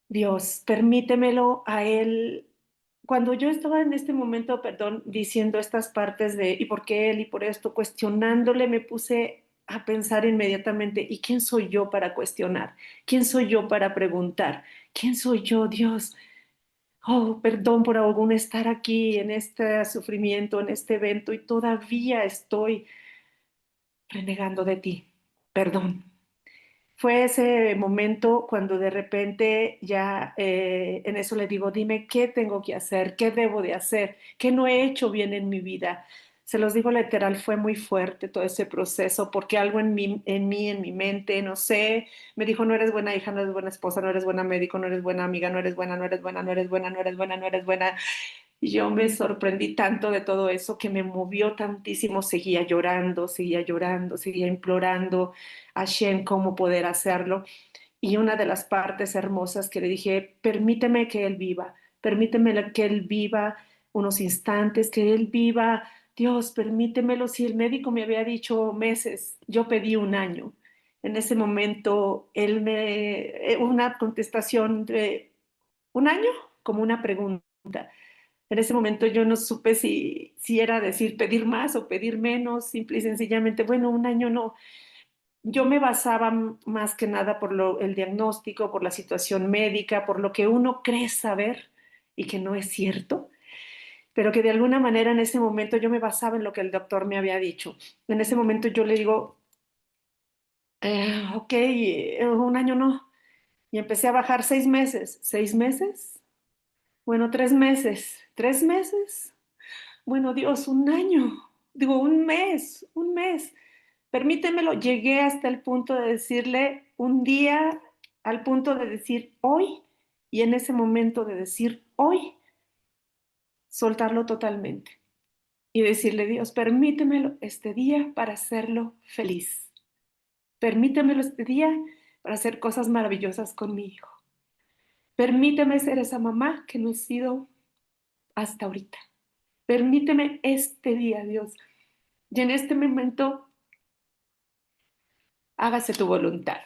Dios, permítemelo a él. Cuando yo estaba en este momento, perdón, diciendo estas partes de ¿y por qué él? Y por esto, cuestionándole, me puse a pensar inmediatamente, ¿y quién soy yo para cuestionar? ¿Quién soy yo para preguntar? ¿Quién soy yo, Dios? Oh, perdón por aún estar aquí en este sufrimiento, en este evento, y todavía estoy renegando de ti. Perdón. Fue ese momento cuando de repente ya en eso le digo, dime qué tengo que hacer, qué debo de hacer, qué no he hecho bien en mi vida. Se los digo literal, fue muy fuerte todo ese proceso, porque algo en mi mente, no sé, me dijo, no eres buena hija, no eres buena esposa, no eres buena médico, no eres buena amiga, no eres buena, no eres buena, no eres buena, no eres buena, no eres buena. Y yo me sorprendí tanto de todo eso que me movió tantísimo, seguía llorando, seguía llorando, seguía implorando a Shem cómo poder hacerlo. Y una de las partes hermosas que le dije, permíteme que él viva, permíteme que él viva unos instantes, que él viva, Dios, permítemelo. Si el médico me había dicho meses, yo pedí un año. En ese momento, una contestación de un año, como una pregunta. En ese momento yo no supe si era decir pedir más o pedir menos, simple y sencillamente, bueno, un año no. Yo me basaba más que nada por el diagnóstico, por la situación médica, por lo que uno cree saber y que no es cierto, pero que de alguna manera en ese momento yo me basaba en lo que el doctor me había dicho. En ese momento yo le digo, ok, un año no. Y empecé a bajar 6 meses. ¿6 meses? Bueno, 3 meses. ¿3 meses? Bueno, Dios, un año. Digo, un mes, un mes. Permítemelo, llegué hasta el punto de decirle un día, al punto de decir hoy, y en ese momento de decir hoy, soltarlo totalmente y decirle, Dios, permítemelo este día para hacerlo feliz. Permítemelo este día para hacer cosas maravillosas con mi hijo. Permíteme ser esa mamá que no he sido hasta ahorita. Permíteme este día, Dios. Y en este momento, hágase tu voluntad.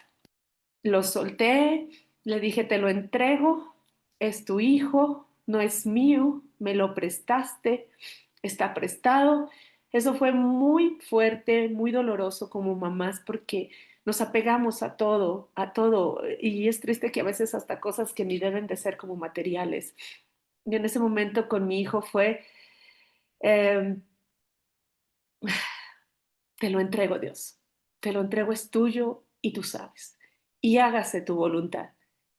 Lo solté, le dije, te lo entrego, es tu hijo, no es mío, me lo prestaste, está prestado. Eso fue muy fuerte, muy doloroso como mamás porque nos apegamos a todo, y es triste que a veces hasta cosas que ni deben de ser como materiales. Y en ese momento con mi hijo fue, eh, te lo entrego, Dios, te lo entrego, es tuyo y tú sabes. Y hágase tu voluntad.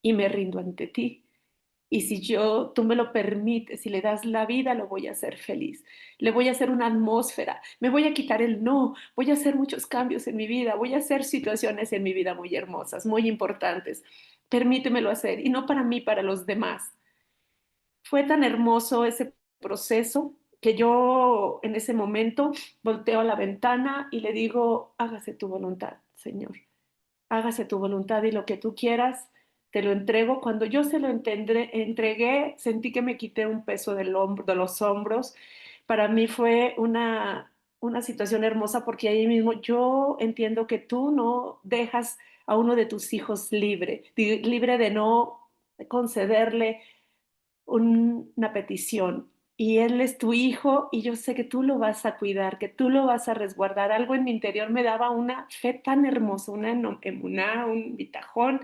Y me rindo ante ti. Y si tú me lo permites, si le das la vida, lo voy a hacer feliz. Le voy a hacer una atmósfera. Me voy a quitar el no. Voy a hacer muchos cambios en mi vida. Voy a hacer situaciones en mi vida muy hermosas, muy importantes. Permítemelo hacer. Y no para mí, para los demás. Fue tan hermoso ese proceso que yo en ese momento volteo a la ventana y le digo, hágase tu voluntad, Señor. Hágase tu voluntad y lo que tú quieras, te lo entrego. Cuando yo se lo entregué, sentí que me quité un peso de los hombros. Para mí fue una situación hermosa porque ahí mismo yo entiendo que tú no dejas a uno de tus hijos libre de no concederle una petición. Y él es tu hijo y yo sé que tú lo vas a cuidar, que tú lo vas a resguardar. Algo en mi interior me daba una fe tan hermosa, una emuná, un bitajón,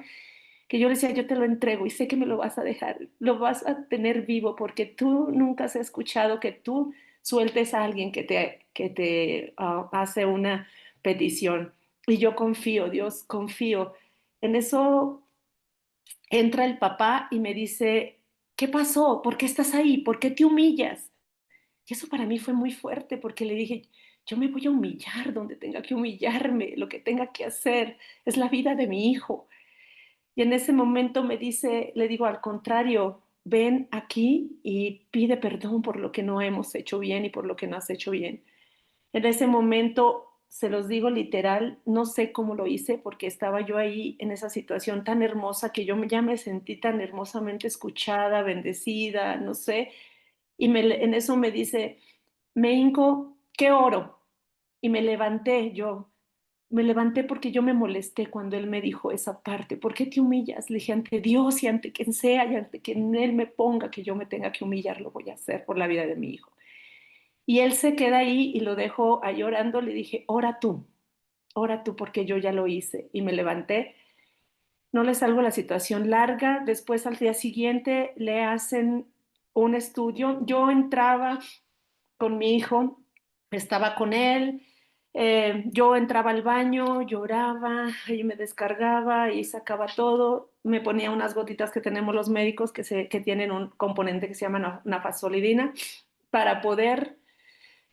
que yo le decía, yo te lo entrego y sé que me lo vas a dejar, lo vas a tener vivo porque tú nunca has escuchado que tú sueltes a alguien que te hace una petición. Y yo confío, Dios, confío. En eso entra el papá y me dice, ¿qué pasó? ¿Por qué estás ahí? ¿Por qué te humillas? Y eso para mí fue muy fuerte porque le dije, yo me voy a humillar donde tenga que humillarme, lo que tenga que hacer, es la vida de mi hijo. Y en ese momento me dice, le digo, al contrario, ven aquí y pide perdón por lo que no hemos hecho bien y por lo que no has hecho bien. En ese momento, se los digo literal, no sé cómo lo hice porque estaba yo ahí en esa situación tan hermosa que ya me sentí tan hermosamente escuchada, bendecida, no sé. Y en eso me dice, me hinco, ¿qué oro? Y me levanté yo. Me levanté porque yo me molesté cuando él me dijo esa parte. ¿Por qué te humillas? Le dije, ante Dios y ante quien sea y ante quien él me ponga que yo me tenga que humillar, lo voy a hacer por la vida de mi hijo. Y él se queda ahí y lo dejo ahí orando. Le dije, ora tú porque yo ya lo hice. Y me levanté. No le salgo la situación larga. Después al día siguiente le hacen un estudio. Yo entraba con mi hijo, estaba con él. Yo entraba al baño, lloraba y me descargaba y sacaba todo. Me ponía unas gotitas que tenemos los médicos que tienen un componente que se llama nafazolidina para poder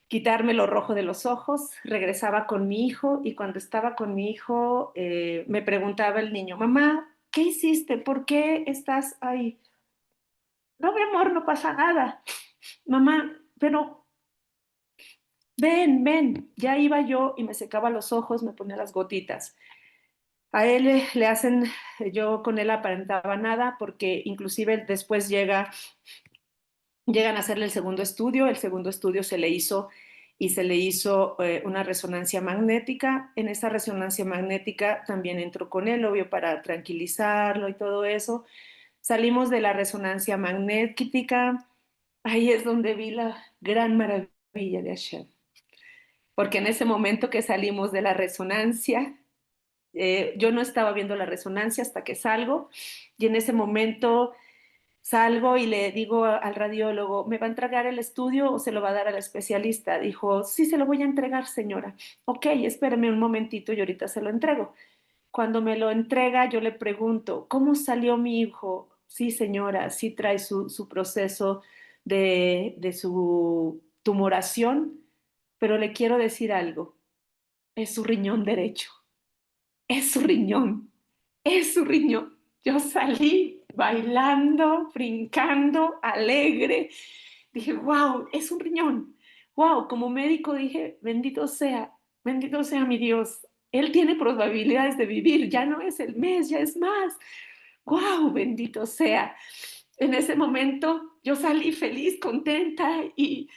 quitarme lo rojo de los ojos, regresaba con mi hijo y cuando estaba con mi hijo me preguntaba el niño, mamá, ¿qué hiciste? ¿Por qué estás ahí? No, mi amor, no pasa nada. Mamá, pero ven, ven. Ya iba yo y me secaba los ojos, me ponía las gotitas. A él le hacen, yo con él aparentaba nada porque inclusive después llegan a hacerle el segundo estudio se le hizo y se le hizo una resonancia magnética. En esa resonancia magnética también entró con él, obvio, para tranquilizarlo y todo eso. Salimos de la resonancia magnética, ahí es donde vi la gran maravilla de Hashem. Porque en ese momento que salimos de la resonancia, yo no estaba viendo la resonancia hasta que salgo, y en ese momento salgo y le digo al radiólogo, ¿me va a entregar el estudio o se lo va a dar al especialista? Dijo, sí, se lo voy a entregar, señora. Ok, espéreme un momentito y ahorita se lo entrego. Cuando me lo entrega, yo le pregunto, ¿cómo salió mi hijo? Sí, señora, sí trae su proceso de su tumoración, pero le quiero decir algo, es su riñón derecho, es su riñón, es su riñón. Yo salí bailando, brincando, alegre. Dije, wow, es un riñón. Wow, como médico dije, bendito sea mi Dios. Él tiene probabilidades de vivir, ya no es el mes, ya es más. Wow, bendito sea. En ese momento yo salí feliz, contenta y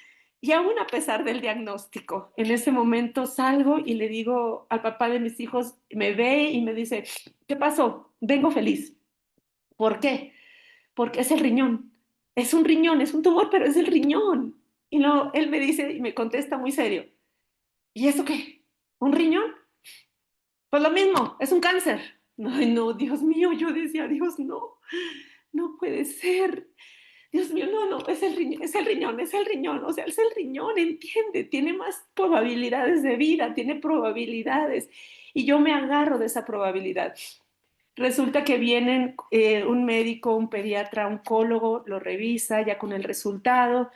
aún a pesar del diagnóstico, en ese momento salgo y le digo al papá de mis hijos, me ve y me dice, ¿qué pasó? Vengo feliz. ¿Por qué? Porque es el riñón. Es un riñón, es un tumor, pero es el riñón. Y no, él me dice y me contesta muy serio, ¿y eso qué? ¿Un riñón? Pues lo mismo, es un cáncer. Ay, no, Dios mío, yo decía, Dios, no, no puede ser. Dios mío, no, no, es el riñón, es el riñón, es el riñón, o sea, es el riñón, entiende, tiene más probabilidades de vida, tiene probabilidades, y yo me agarro de esa probabilidad. Resulta que vienen un médico, un pediatra, oncólogo, lo revisa ya con el resultado.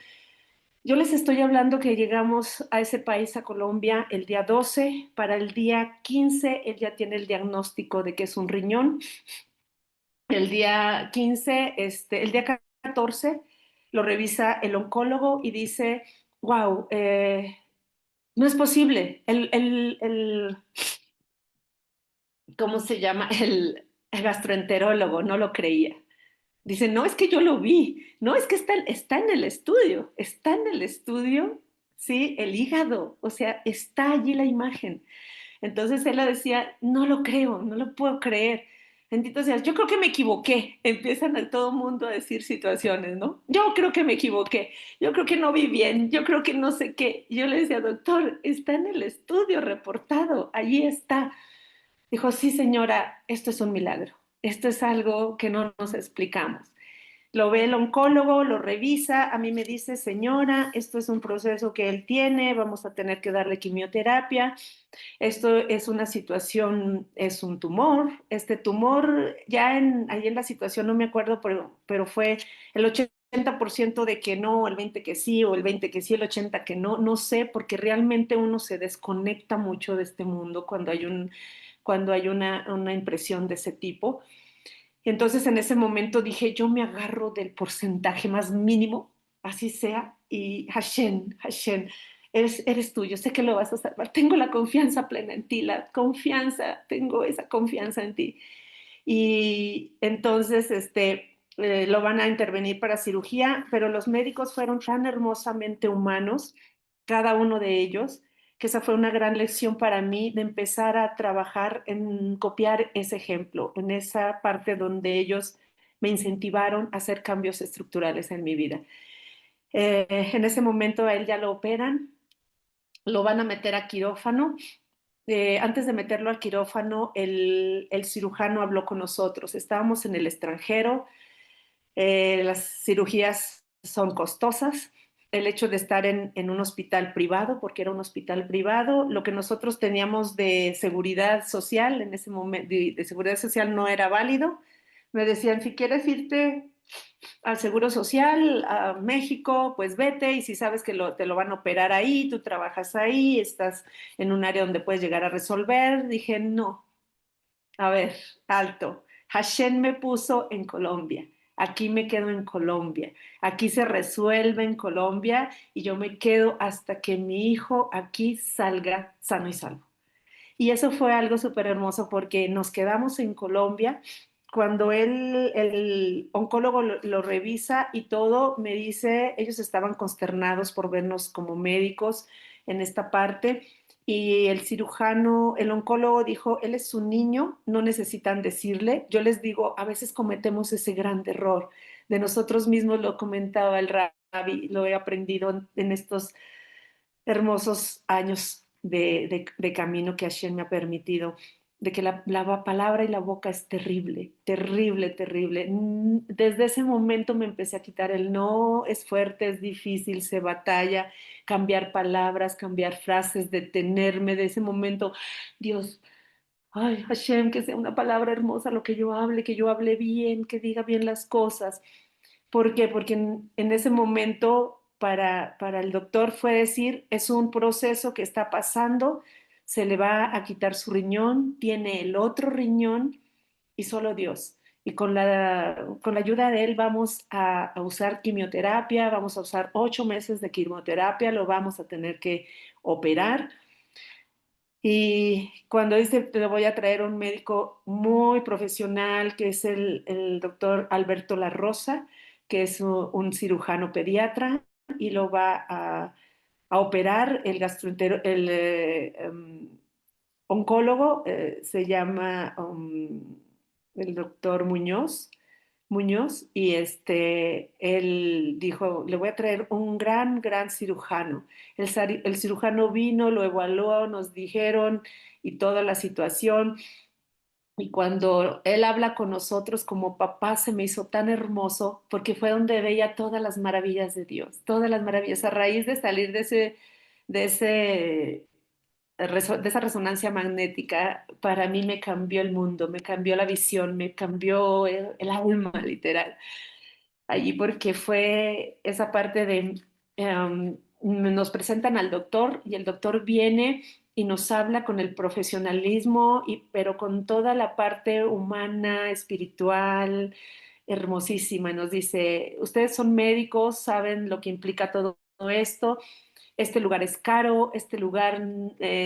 Yo les estoy hablando que llegamos a ese país, a Colombia, el día 12, para el día 15 él ya tiene el diagnóstico de que es un riñón. El día 15, el día 14, lo revisa el oncólogo y dice, wow, no es posible. ¿Cómo se llama? El gastroenterólogo no lo creía. Dice, no, es que yo lo vi, no, es que está está en el estudio, sí, el hígado, o sea, está allí la imagen. Entonces él le decía, no lo creo, no lo puedo creer. Entonces, yo creo que me equivoqué. Empiezan a todo mundo a decir situaciones, ¿no? Yo creo que me equivoqué, yo creo que no vi bien, yo creo que no sé qué. Y yo le decía, doctor, está en el estudio reportado, allí está. Dijo, sí, señora, esto es un milagro, esto es algo que no nos explicamos. Lo ve el oncólogo, lo revisa, a mí me dice, señora, esto es un proceso que él tiene, vamos a tener que darle quimioterapia, esto es una situación, es un tumor, este tumor, ahí en la situación no me acuerdo, pero fue el 80% de que no, el 20% que sí, o el 20% que sí, el 80% que no, no sé, porque realmente uno se desconecta mucho de este mundo cuando hay una impresión de ese tipo. Y entonces en ese momento dije, yo me agarro del porcentaje más mínimo, así sea, y Hashem, eres tú, yo sé que lo vas a salvar. Tengo la confianza plena en ti, tengo esa confianza en ti. Y entonces lo van a intervenir para cirugía, pero los médicos fueron tan hermosamente humanos, cada uno de ellos, que esa fue una gran lección para mí de empezar a trabajar en copiar ese ejemplo, en esa parte donde ellos me incentivaron a hacer cambios estructurales en mi vida. En ese momento a él ya lo operan, lo van a meter a quirófano. Antes de meterlo al quirófano, el cirujano habló con nosotros. Estábamos en el extranjero, las cirugías son costosas. El hecho de estar en un hospital privado, porque era un hospital privado, lo que nosotros teníamos de seguridad social en ese momento, de seguridad social no era válido. Me decían, si quieres irte al Seguro Social, a México, pues vete y si sabes que te lo van a operar ahí, tú trabajas ahí, estás en un área donde puedes llegar a resolver. Dije, no, a ver, alto. Hashem me puso en Colombia. Aquí me quedo en Colombia. Aquí se resuelve en Colombia y yo me quedo hasta que mi hijo aquí salga sano y salvo. Y eso fue algo súper hermoso porque nos quedamos en Colombia. Cuando el oncólogo lo revisa y todo, me dice, ellos estaban consternados por vernos como médicos en esta parte. Y el cirujano, el oncólogo dijo, él es un niño, no necesitan decirle. Yo les digo, a veces cometemos ese gran error. De nosotros mismos lo comentaba el Rabbi, lo he aprendido en estos hermosos años de camino que Hashem me ha permitido, de que la palabra y la boca es terrible, terrible, terrible. Desde ese momento me empecé a quitar el no, es fuerte, es difícil, se batalla, cambiar palabras, cambiar frases, detenerme de ese momento. Dios, ay, Hashem, que sea una palabra hermosa lo que yo hable bien, que diga bien las cosas. ¿Por qué? Porque en ese momento para el doctor fue decir, es un proceso que está pasando, se le va a quitar su riñón, tiene el otro riñón y solo Dios. Y con la ayuda de él vamos a usar quimioterapia, vamos a usar 8 meses de quimioterapia, lo vamos a tener que operar. Y cuando dice, te voy a traer un médico muy profesional, que es el doctor Alberto La Rosa, que es un cirujano pediatra, y lo va a operar el gastroentero, oncólogo, se llama el doctor Muñoz, y él dijo, le voy a traer un gran, gran cirujano. El cirujano vino, lo evaluó, nos dijeron y toda la situación. Y cuando él habla con nosotros como papá, se me hizo tan hermoso porque fue donde veía todas las maravillas de Dios, todas las maravillas. A raíz de salir de esa resonancia magnética, para mí me cambió el mundo, me cambió la visión, me cambió el alma, literal. Allí porque fue esa parte de, nos presentan al doctor y el doctor viene y nos habla con el profesionalismo, pero con toda la parte humana, espiritual, hermosísima. Nos dice, ustedes son médicos, saben lo que implica todo esto. Este lugar es caro, este lugar,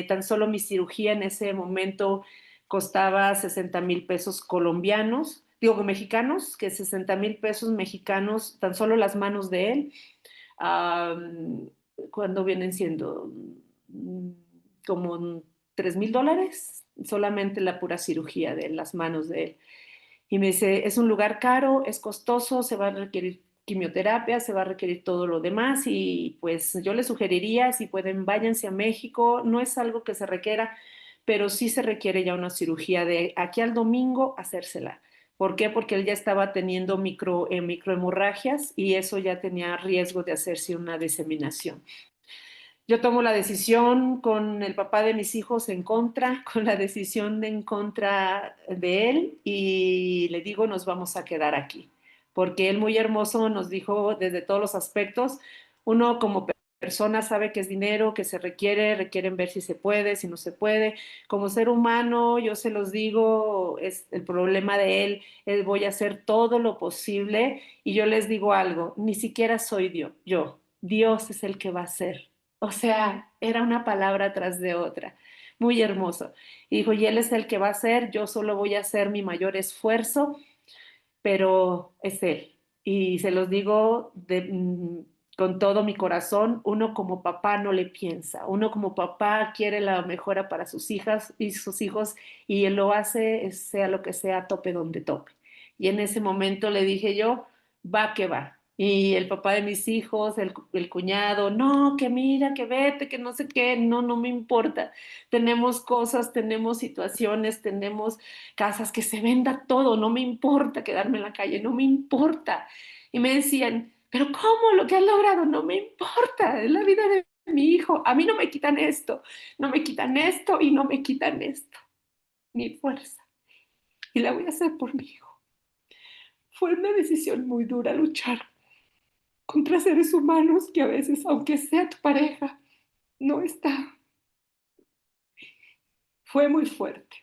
tan solo mi cirugía en ese momento costaba 60,000 pesos colombianos, digo mexicanos, que 60,000 pesos mexicanos, tan solo las manos de él, cuando vienen siendo como $3,000, solamente la pura cirugía de las manos de él. Y me dice, es un lugar caro, es costoso, se va a requerir quimioterapia, se va a requerir todo lo demás y pues yo les sugeriría, si pueden, váyanse a México. No es algo que se requiera, pero sí se requiere ya una cirugía de aquí al domingo hacérsela. ¿Por qué? Porque él ya estaba teniendo microhemorragias y eso ya tenía riesgo de hacerse una diseminación. Yo tomo la decisión con el papá de mis hijos en contra, con la decisión en contra de él y le digo, nos vamos a quedar aquí, porque él muy hermoso nos dijo desde todos los aspectos, uno como persona sabe que es dinero, que se requieren ver si se puede, si no se puede. Como ser humano, yo se los digo, es el problema de él, voy a hacer todo lo posible y yo les digo algo, ni siquiera soy Dios es el que va a hacer. O sea, era una palabra tras de otra. Muy hermoso. Y dijo, y él es el que va a hacer, yo solo voy a hacer mi mayor esfuerzo, pero es él. Y se los digo con todo mi corazón, uno como papá no le piensa, uno como papá quiere la mejora para sus hijas y sus hijos y él lo hace, sea lo que sea, tope donde tope. Y en ese momento le dije yo, va que va. Y el papá de mis hijos, el cuñado, no, que mira, que vete, que no sé qué, no, no me importa. Tenemos cosas, tenemos situaciones, tenemos casas, que se venda todo, no me importa quedarme en la calle, no me importa. Y me decían, pero ¿cómo lo que has logrado? No me importa, es la vida de mi hijo. A mí no me quitan esto, no me quitan esto y no me quitan esto. Mi fuerza. Y la voy a hacer por mi hijo. Fue una decisión muy dura luchar contra seres humanos que a veces, aunque sea tu pareja, no está. Fue muy fuerte.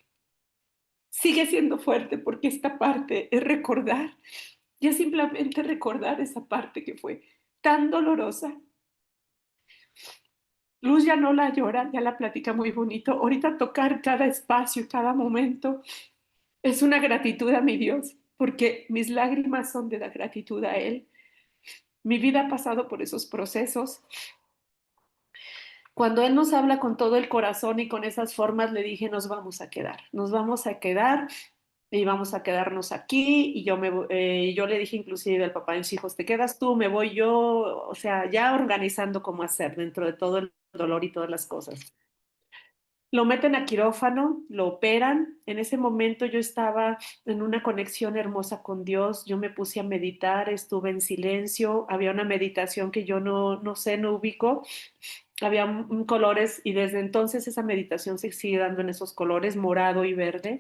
Sigue siendo fuerte porque esta parte es recordar, y es simplemente recordar esa parte que fue tan dolorosa. Luz ya no la llora, ya la platica muy bonito. Ahorita tocar cada espacio, cada momento, es una gratitud a mi Dios, porque mis lágrimas son de la gratitud a Él. Mi vida ha pasado por esos procesos. Cuando Él nos habla con todo el corazón y con esas formas, le dije, nos vamos a quedar y vamos a quedarnos aquí. Y yo le dije inclusive al papá de mis hijos, te quedas tú, me voy yo, o sea, ya organizando cómo hacer dentro de todo el dolor y todas las cosas. Lo meten a quirófano, lo operan. En ese momento yo estaba en una conexión hermosa con Dios. Yo me puse a meditar, estuve en silencio. Había una meditación que yo no sé, no ubico. Había colores y desde entonces esa meditación se sigue dando en esos colores, morado y verde.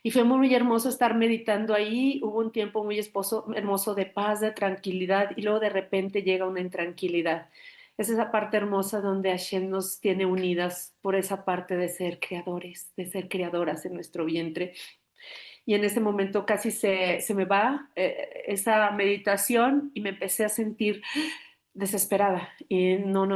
Y fue muy hermoso estar meditando ahí. Hubo un tiempo muy hermoso de paz, de tranquilidad, y luego de repente llega una intranquilidad. Es esa parte hermosa donde Hashem nos tiene unidas por esa parte de ser creadores, de ser creadoras en nuestro vientre. Y en ese momento casi se me va esa meditación y me empecé a sentir desesperada. Y no,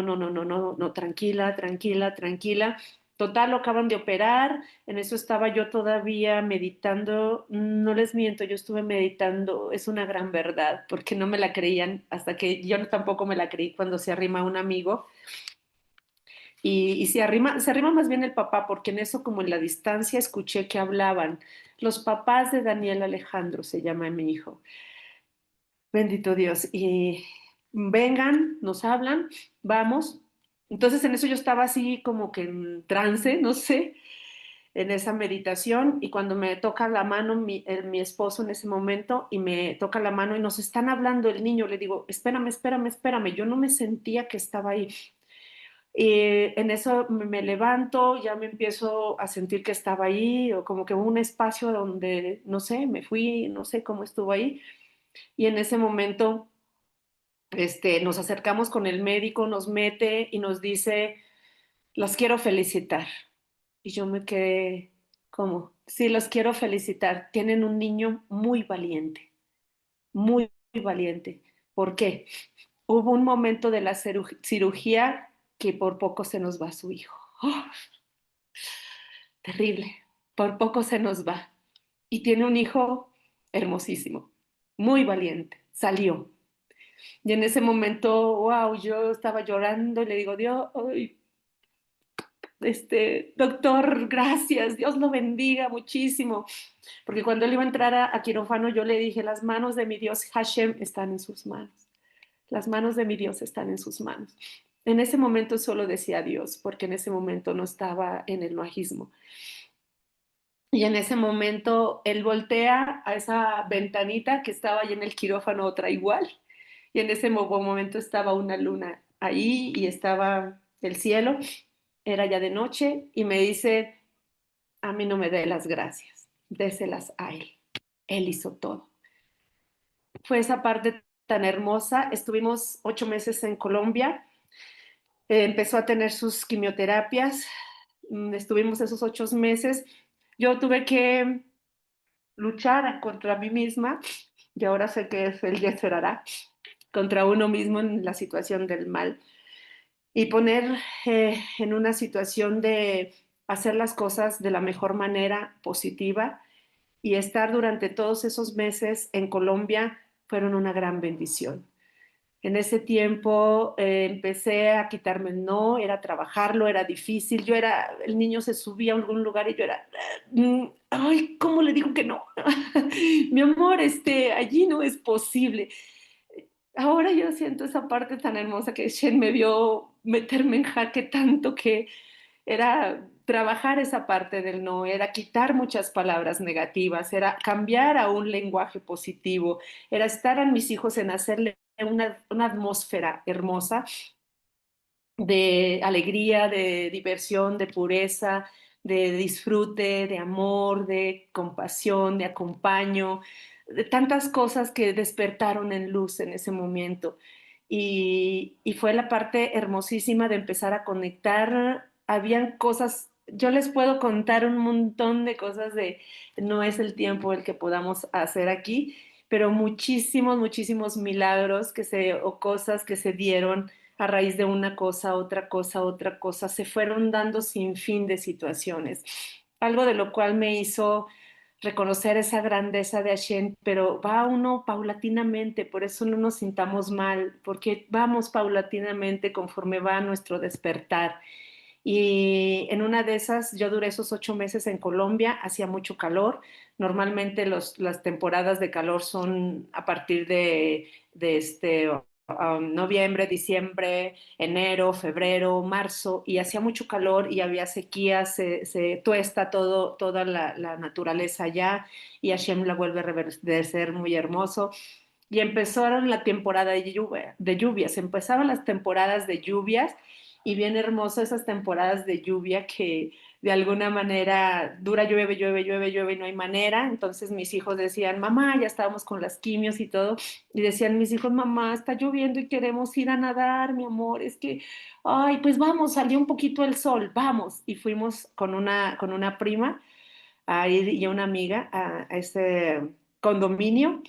tranquila, tranquila, tranquila. Total, lo acaban de operar, en eso estaba yo todavía meditando, no les miento, yo estuve meditando, es una gran verdad, porque no me la creían, hasta que yo tampoco me la creí cuando se arrima un amigo, y se arrima más bien el papá, porque en eso como en la distancia escuché que hablaban, los papás de Daniel Alejandro, se llama mi hijo, bendito Dios, y vengan, nos hablan, vamos. Entonces en eso yo estaba así como que en trance, no sé, en esa meditación, y cuando me toca la mano mi esposo en ese momento y me toca la mano y nos están hablando el niño, le digo, espérame, espérame, espérame, yo no me sentía que estaba ahí. Y en eso me levanto, ya me empiezo a sentir que estaba ahí, o como que hubo un espacio donde, no sé, me fui, no sé cómo estuvo ahí, y en ese momento nos acercamos con el médico, nos mete y nos dice, las quiero felicitar. Y yo me quedé como, sí, los quiero felicitar. Tienen un niño muy valiente. ¿Por qué? Hubo un momento de la cirugía que por poco se nos va su hijo. ¡Oh! Terrible. Por poco se nos va. Y tiene un hijo hermosísimo, muy valiente. Salió. Y en ese momento, wow, yo estaba llorando y le digo, Dios, ay, doctor, gracias, Dios lo bendiga muchísimo. Porque cuando él iba a entrar a quirófano, yo le dije, las manos de mi Dios Hashem están en sus manos. Las manos de mi Dios están en sus manos. En ese momento solo decía Dios, porque en ese momento no estaba en el majismo. Y en ese momento él voltea a esa ventanita que estaba ahí en el quirófano, otra igual. Y en ese momento estaba una luna ahí y estaba el cielo. Era ya de noche y me dice, a mí no me dé las gracias, déselas a él. Él hizo todo. Fue esa parte tan hermosa. Estuvimos 8 meses en Colombia. Empezó a tener sus quimioterapias. Estuvimos esos 8 meses. Yo tuve que luchar contra mí misma, y ahora sé que es el Yetzer Hará, contra uno mismo en la situación del mal, y poner en una situación de hacer las cosas de la mejor manera positiva, y estar durante todos esos meses en Colombia fueron una gran bendición. En ese tiempo empecé a quitarme el no, era trabajarlo, era difícil. El niño se subía a algún lugar y yo era, ay, ¿cómo le digo que no? Mi amor, allí no es posible. Ahora yo siento esa parte tan hermosa que Shen me vio meterme en jaque tanto, que era trabajar esa parte del no, era quitar muchas palabras negativas, era cambiar a un lenguaje positivo, era estar a mis hijos en hacerle una atmósfera hermosa de alegría, de diversión, de pureza, de disfrute, de amor, de compasión, de acompaño, de tantas cosas que despertaron en luz en ese momento. Y fue la parte hermosísima de empezar a conectar. Habían cosas, yo les puedo contar un montón de cosas de, no es el tiempo el que podamos hacer aquí, pero muchísimos, muchísimos milagros o cosas que se dieron a raíz de una cosa, otra cosa, se fueron dando sin fin de situaciones. Algo de lo cual me hizo reconocer esa grandeza de Hashem, pero va uno paulatinamente, por eso no nos sintamos mal, porque vamos paulatinamente conforme va nuestro despertar. Y en una de esas, yo duré esos 8 meses en Colombia, hacía mucho calor. Normalmente las temporadas de calor son a partir de noviembre, diciembre, enero, febrero, marzo, y hacía mucho calor y había sequía, se tuesta toda la naturaleza allá y Hashem la vuelve a reverdecer muy hermoso. Y empezaron la temporada de lluvias, empezaban las temporadas de lluvias y bien hermoso esas temporadas de lluvia que de alguna manera dura, llueve, llueve, llueve, llueve y no hay manera. Entonces mis hijos decían, mamá, ya estábamos con las quimios y todo, y decían mis hijos, mamá, está lloviendo y queremos ir a nadar, mi amor, es que, ay, pues vamos, salió un poquito el sol, vamos. Y fuimos con una prima a ir y una amiga a ese condominio,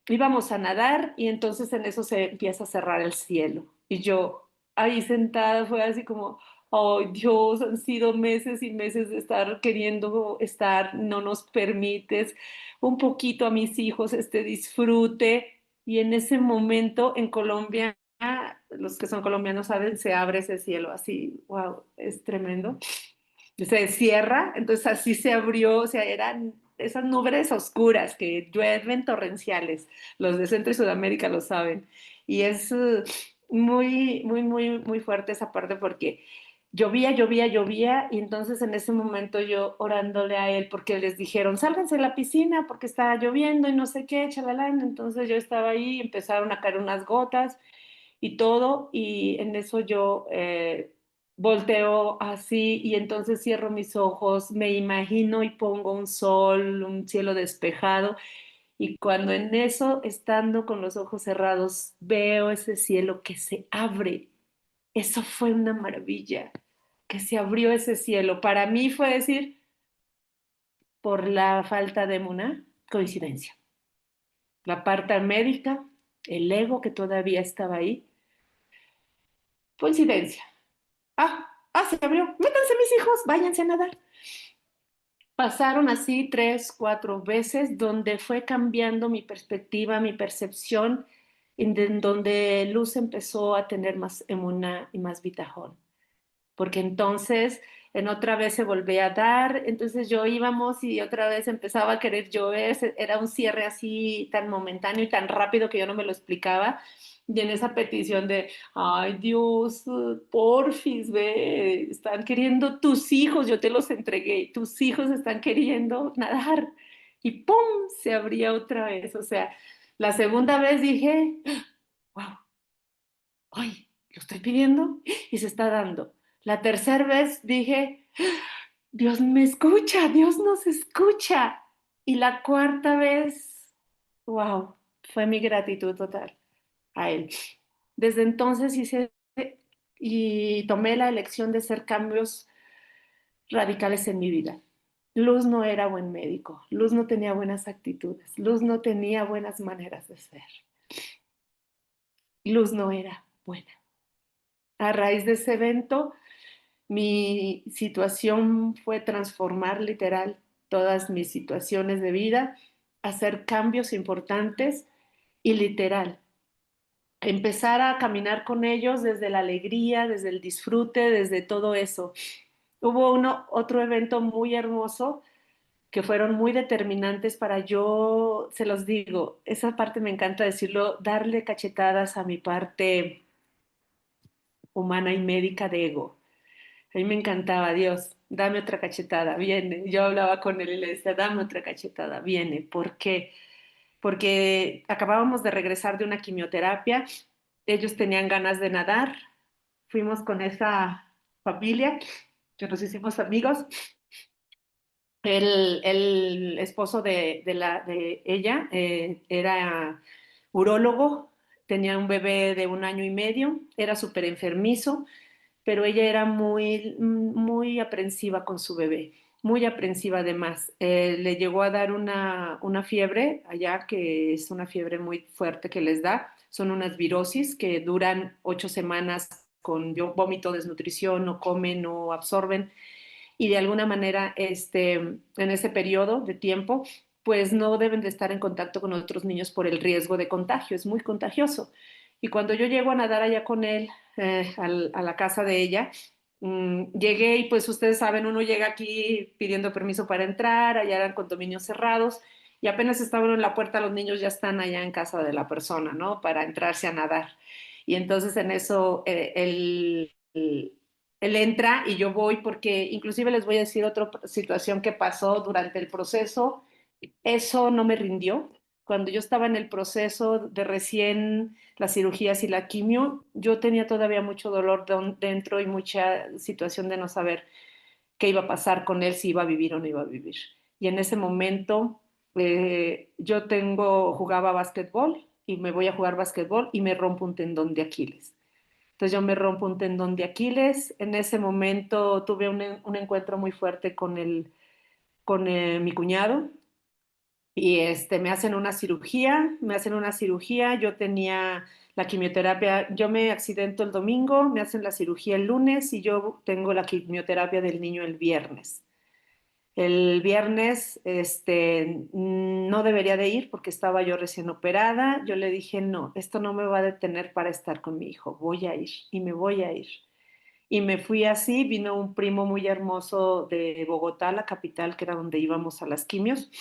íbamos a nadar y entonces en eso se empieza a cerrar el cielo. Y yo ahí sentada fue así como, oh Dios, han sido meses y meses de estar queriendo estar, no nos permites un poquito a mis hijos este disfrute. Y en ese momento en Colombia, los que son colombianos saben, se abre ese cielo así, wow, es tremendo, se cierra, entonces así se abrió, o sea, eran esas nubes oscuras que llueven torrenciales, los de Centro y Sudamérica lo saben, y es muy, muy, muy, muy fuerte esa parte porque llovía, llovía, llovía, y entonces en ese momento yo orándole a él porque les dijeron, sálganse de la piscina porque está lloviendo y no sé qué, chalalán, entonces yo estaba ahí, empezaron a caer unas gotas, y todo, y en eso yo volteo así y entonces cierro mis ojos, me imagino y pongo un sol, un cielo despejado, y cuando en eso, estando con los ojos cerrados, veo ese cielo que se abre, eso fue una maravilla, que se abrió ese cielo. Para mí fue decir, por la falta de emuná, coincidencia. La parte médica, el ego que todavía estaba ahí, coincidencia. Se abrió. Métanse mis hijos, váyanse a nadar. Pasaron así 3, 4 veces donde fue cambiando mi perspectiva, mi percepción, en donde Luz empezó a tener más emuná y más bitajón. Porque entonces en otra vez se volvía a dar, entonces yo íbamos y otra vez empezaba a querer llover, era un cierre así tan momentáneo y tan rápido que yo no me lo explicaba. Y en esa petición de, ay Dios, porfis, ve, están queriendo tus hijos, yo te los entregué, tus hijos están queriendo nadar. Y ¡pum! Se abría otra vez. O sea, la segunda vez dije, wow, ay, lo estoy pidiendo y se está dando. La tercera vez dije, Dios me escucha, Dios nos escucha. Y la cuarta vez, wow, fue mi gratitud total a Él. Desde entonces hice y tomé la elección de hacer cambios radicales en mi vida. Luz no era buen médico, Luz no tenía buenas actitudes, Luz no tenía buenas maneras de ser, Luz no era buena. A raíz de ese evento, mi situación fue transformar literal todas mis situaciones de vida, hacer cambios importantes y literal empezar a caminar con ellos desde la alegría, desde el disfrute, desde todo eso. Hubo otro evento muy hermoso que fueron muy determinantes para yo, se los digo, esa parte me encanta decirlo, darle cachetadas a mi parte humana y médica de ego. A mí me encantaba, Dios, dame otra cachetada, viene. Yo hablaba con él y le decía, dame otra cachetada, viene. ¿Por qué? Porque acabábamos de regresar de una quimioterapia, ellos tenían ganas de nadar, fuimos con esa familia, que nos hicimos amigos, El esposo de ella era urólogo, tenía un bebé de 1 año y medio, era súper enfermizo, pero ella era muy aprensiva con su bebé, muy aprensiva además. Le llegó a dar una fiebre allá, que es una fiebre muy fuerte que les da, son unas virosis que duran 8 semanas con vómito, desnutrición, no comen, no absorben y de alguna manera en ese periodo de tiempo, pues no deben de estar en contacto con otros niños por el riesgo de contagio, es muy contagioso. Y cuando yo llego a nadar allá con él, a la casa de ella, llegué y pues ustedes saben, uno llega aquí pidiendo permiso para entrar, allá eran condominios cerrados y apenas estaban en la puerta, los niños ya están allá en casa de la persona, ¿no? Para entrarse a nadar. Y entonces en eso él entra y yo voy porque inclusive les voy a decir otra situación que pasó durante el proceso. Eso no me rindió. Cuando yo estaba en el proceso de recién las cirugías y la quimio, yo tenía todavía mucho dolor dentro y mucha situación de no saber qué iba a pasar con él, si iba a vivir o no iba a vivir. Y en ese momento jugaba básquetbol y me voy a jugar básquetbol y me rompo un tendón de Aquiles. Entonces yo me rompo un tendón de Aquiles. En ese momento tuve un encuentro muy fuerte con mi cuñado y me hacen una cirugía, yo tenía la quimioterapia, yo me accidento el domingo, me hacen la cirugía el lunes y yo tengo la quimioterapia del niño el viernes. El viernes, no debería de ir porque estaba yo recién operada. Yo le dije, no, esto no me va a detener para estar con mi hijo. Voy a ir y me voy a ir. Y me fui así, vino un primo muy hermoso de Bogotá, la capital, que era donde íbamos a las quimios.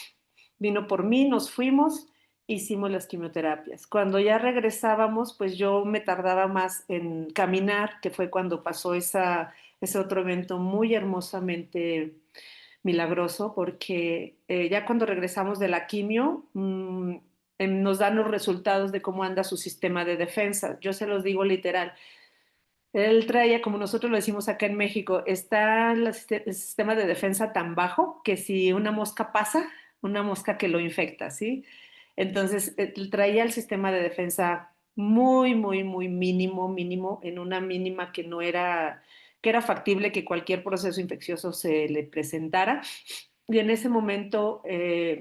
Vino por mí, nos fuimos, hicimos las quimioterapias. Cuando ya regresábamos, pues yo me tardaba más en caminar, que fue cuando pasó ese otro evento muy hermosamente milagroso, porque ya cuando regresamos de la quimio, nos dan los resultados de cómo anda su sistema de defensa. Yo se los digo literal. Él traía, como nosotros lo decimos acá en México, está el sistema de defensa tan bajo que si una mosca pasa, una mosca que lo infecta, ¿sí? Entonces, él traía el sistema de defensa muy mínimo, mínimo, en una mínima que era factible que cualquier proceso infeccioso se le presentara. Y en ese momento,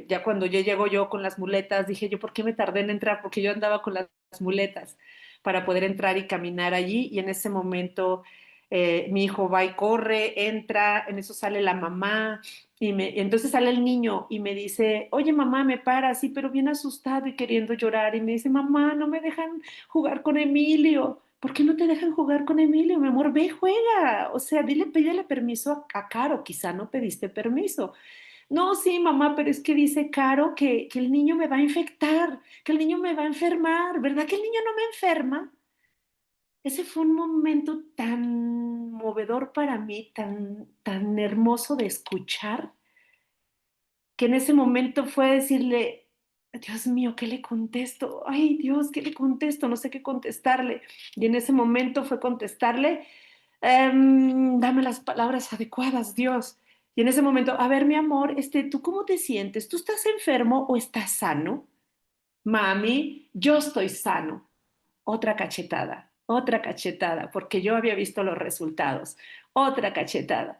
ya cuando ya llego yo con las muletas, dije yo, ¿por qué me tardé en entrar? Porque yo andaba con las muletas para poder entrar y caminar allí. Y en ese momento mi hijo va y corre, entra, en eso sale la mamá entonces sale el niño y me dice, oye mamá, me para, sí, pero bien asustado y queriendo llorar. Y me dice, mamá, no me dejan jugar con Emilio. ¿Por qué no te dejan jugar con Emilio? Mi amor, ve, juega. O sea, pídele permiso a Caro, quizá no pediste permiso. No, sí, mamá, pero es que dice Caro que el niño me va a infectar, que el niño me va a enfermar, ¿verdad que el niño no me enferma? Ese fue un momento tan movedor para mí, tan hermoso de escuchar, que en ese momento fue decirle, Dios mío, ¿qué le contesto? Ay, Dios, ¿qué le contesto? No sé qué contestarle. Y en ese momento fue contestarle, dame las palabras adecuadas, Dios. Y en ese momento, a ver, mi amor, ¿tú cómo te sientes? ¿Tú estás enfermo o estás sano? Mami, yo estoy sano. Otra cachetada, porque yo había visto los resultados. Otra cachetada.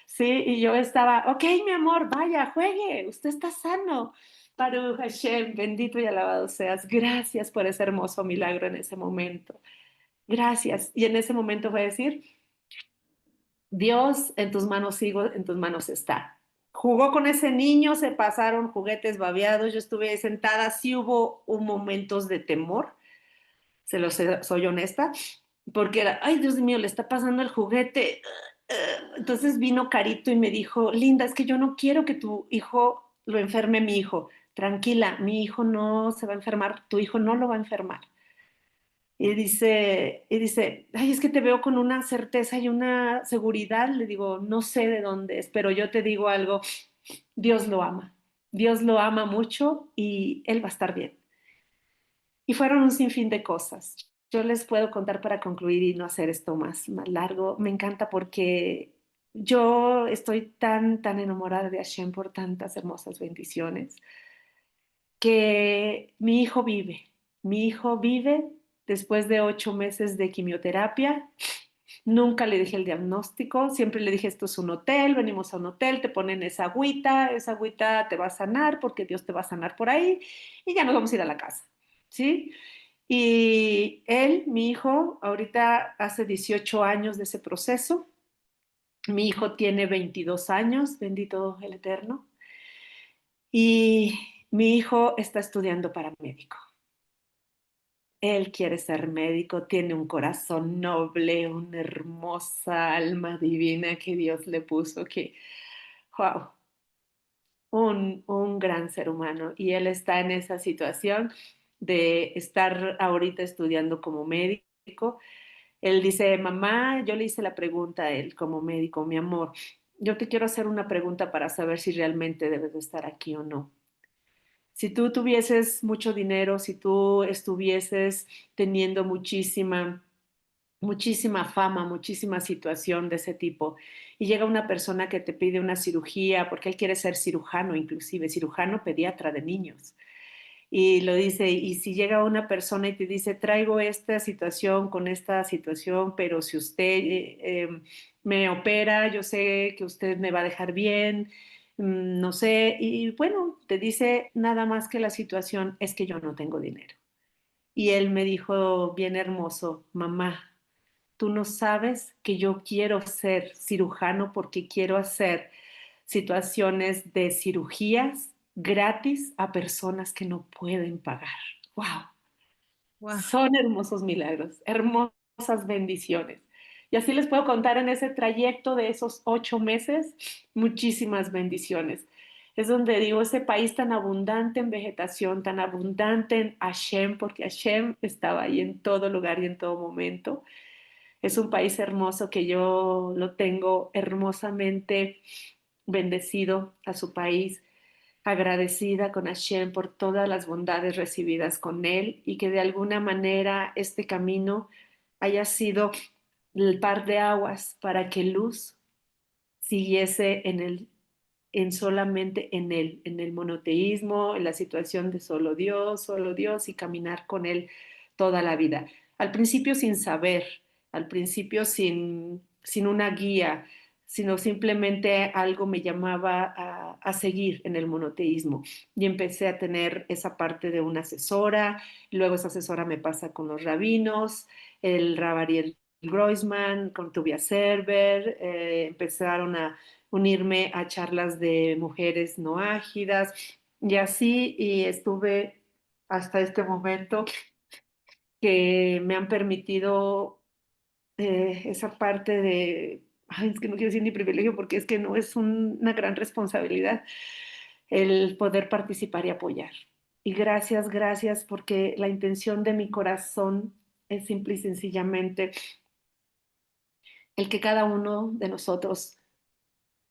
Sí, y yo estaba, ok, mi amor, vaya, juegue, usted está sano. Baruch Hashem, bendito y alabado seas. Gracias por ese hermoso milagro en ese momento. Gracias. Y en ese momento fue decir, Dios, en tus manos sigo, en tus manos está. Jugó con ese niño, se pasaron juguetes babeados, yo estuve sentada, sí hubo momentos de temor, soy honesta, porque era, ay Dios mío, le está pasando el juguete. Entonces vino Carito y me dijo, Linda, es que yo no quiero que tu hijo lo enferme mi hijo. Tranquila, mi hijo no se va a enfermar, tu hijo no lo va a enfermar. Y dice, ay, es que te veo con una certeza y una seguridad. Le digo, no sé de dónde es, pero yo te digo algo, Dios lo ama. Dios lo ama mucho y él va a estar bien. Y fueron un sinfín de cosas. Yo les puedo contar para concluir y no hacer esto más largo. Me encanta porque Yo estoy tan enamorada de Hashem por tantas hermosas bendiciones que mi hijo vive. Mi hijo vive después de 8 meses de quimioterapia. Nunca le dije el diagnóstico, siempre le dije, esto es un hotel, venimos a un hotel, te ponen esa agüita te va a sanar porque Dios te va a sanar por ahí y ya nos vamos a ir a la casa, ¿sí? Y él, mi hijo, ahorita hace 18 años de ese proceso. Mi hijo tiene 22 años, bendito el Eterno, y mi hijo está estudiando para médico. Él quiere ser médico, tiene un corazón noble, una hermosa alma divina que Dios le puso, que, wow, un gran ser humano. Y él está en esa situación de estar ahorita estudiando como médico. Él dice, mamá, yo le hice la pregunta a él como médico, mi amor, yo te quiero hacer una pregunta para saber si realmente debes de estar aquí o no. Si tú tuvieses mucho dinero, si tú estuvieses teniendo muchísima fama, muchísima situación de ese tipo, y llega una persona que te pide una cirugía, porque él quiere ser cirujano, inclusive cirujano pediatra de niños, y lo dice, y si llega una persona y te dice, traigo esta situación con esta situación, pero si usted me opera, yo sé que usted me va a dejar bien, no sé, y bueno, te dice nada más que la situación es que yo no tengo dinero. Y él me dijo, bien hermoso, mamá, tú no sabes que yo quiero ser cirujano porque quiero hacer situaciones de cirugías gratis a personas que no pueden pagar. ¡Wow! Wow. Son hermosos milagros, hermosas bendiciones. Y así les puedo contar en ese trayecto de esos 8 meses, muchísimas bendiciones. Es donde digo, ese país tan abundante en vegetación, tan abundante en Hashem, porque Hashem estaba ahí en todo lugar y en todo momento. Es un país hermoso que yo lo tengo hermosamente bendecido a su país, agradecida con Hashem por todas las bondades recibidas con él y que de alguna manera este camino haya sido el par de aguas para que luz siguiese en solamente en el monoteísmo, en la situación de solo Dios y caminar con él toda la vida. Al principio sin saber, al principio sin una guía, sino simplemente algo me llamaba a seguir en el monoteísmo. Y empecé a tener esa parte de una asesora, luego esa asesora me pasa con los rabinos, el Rabariel Groisman, con Tuvia Server, empezaron a unirme a charlas de mujeres no ágidas y así y estuve hasta este momento que me han permitido esa parte de, ay, es que no quiero decir ni privilegio porque es que no es una gran responsabilidad el poder participar y apoyar. Y gracias, gracias porque la intención de mi corazón es simple y sencillamente el que cada uno de nosotros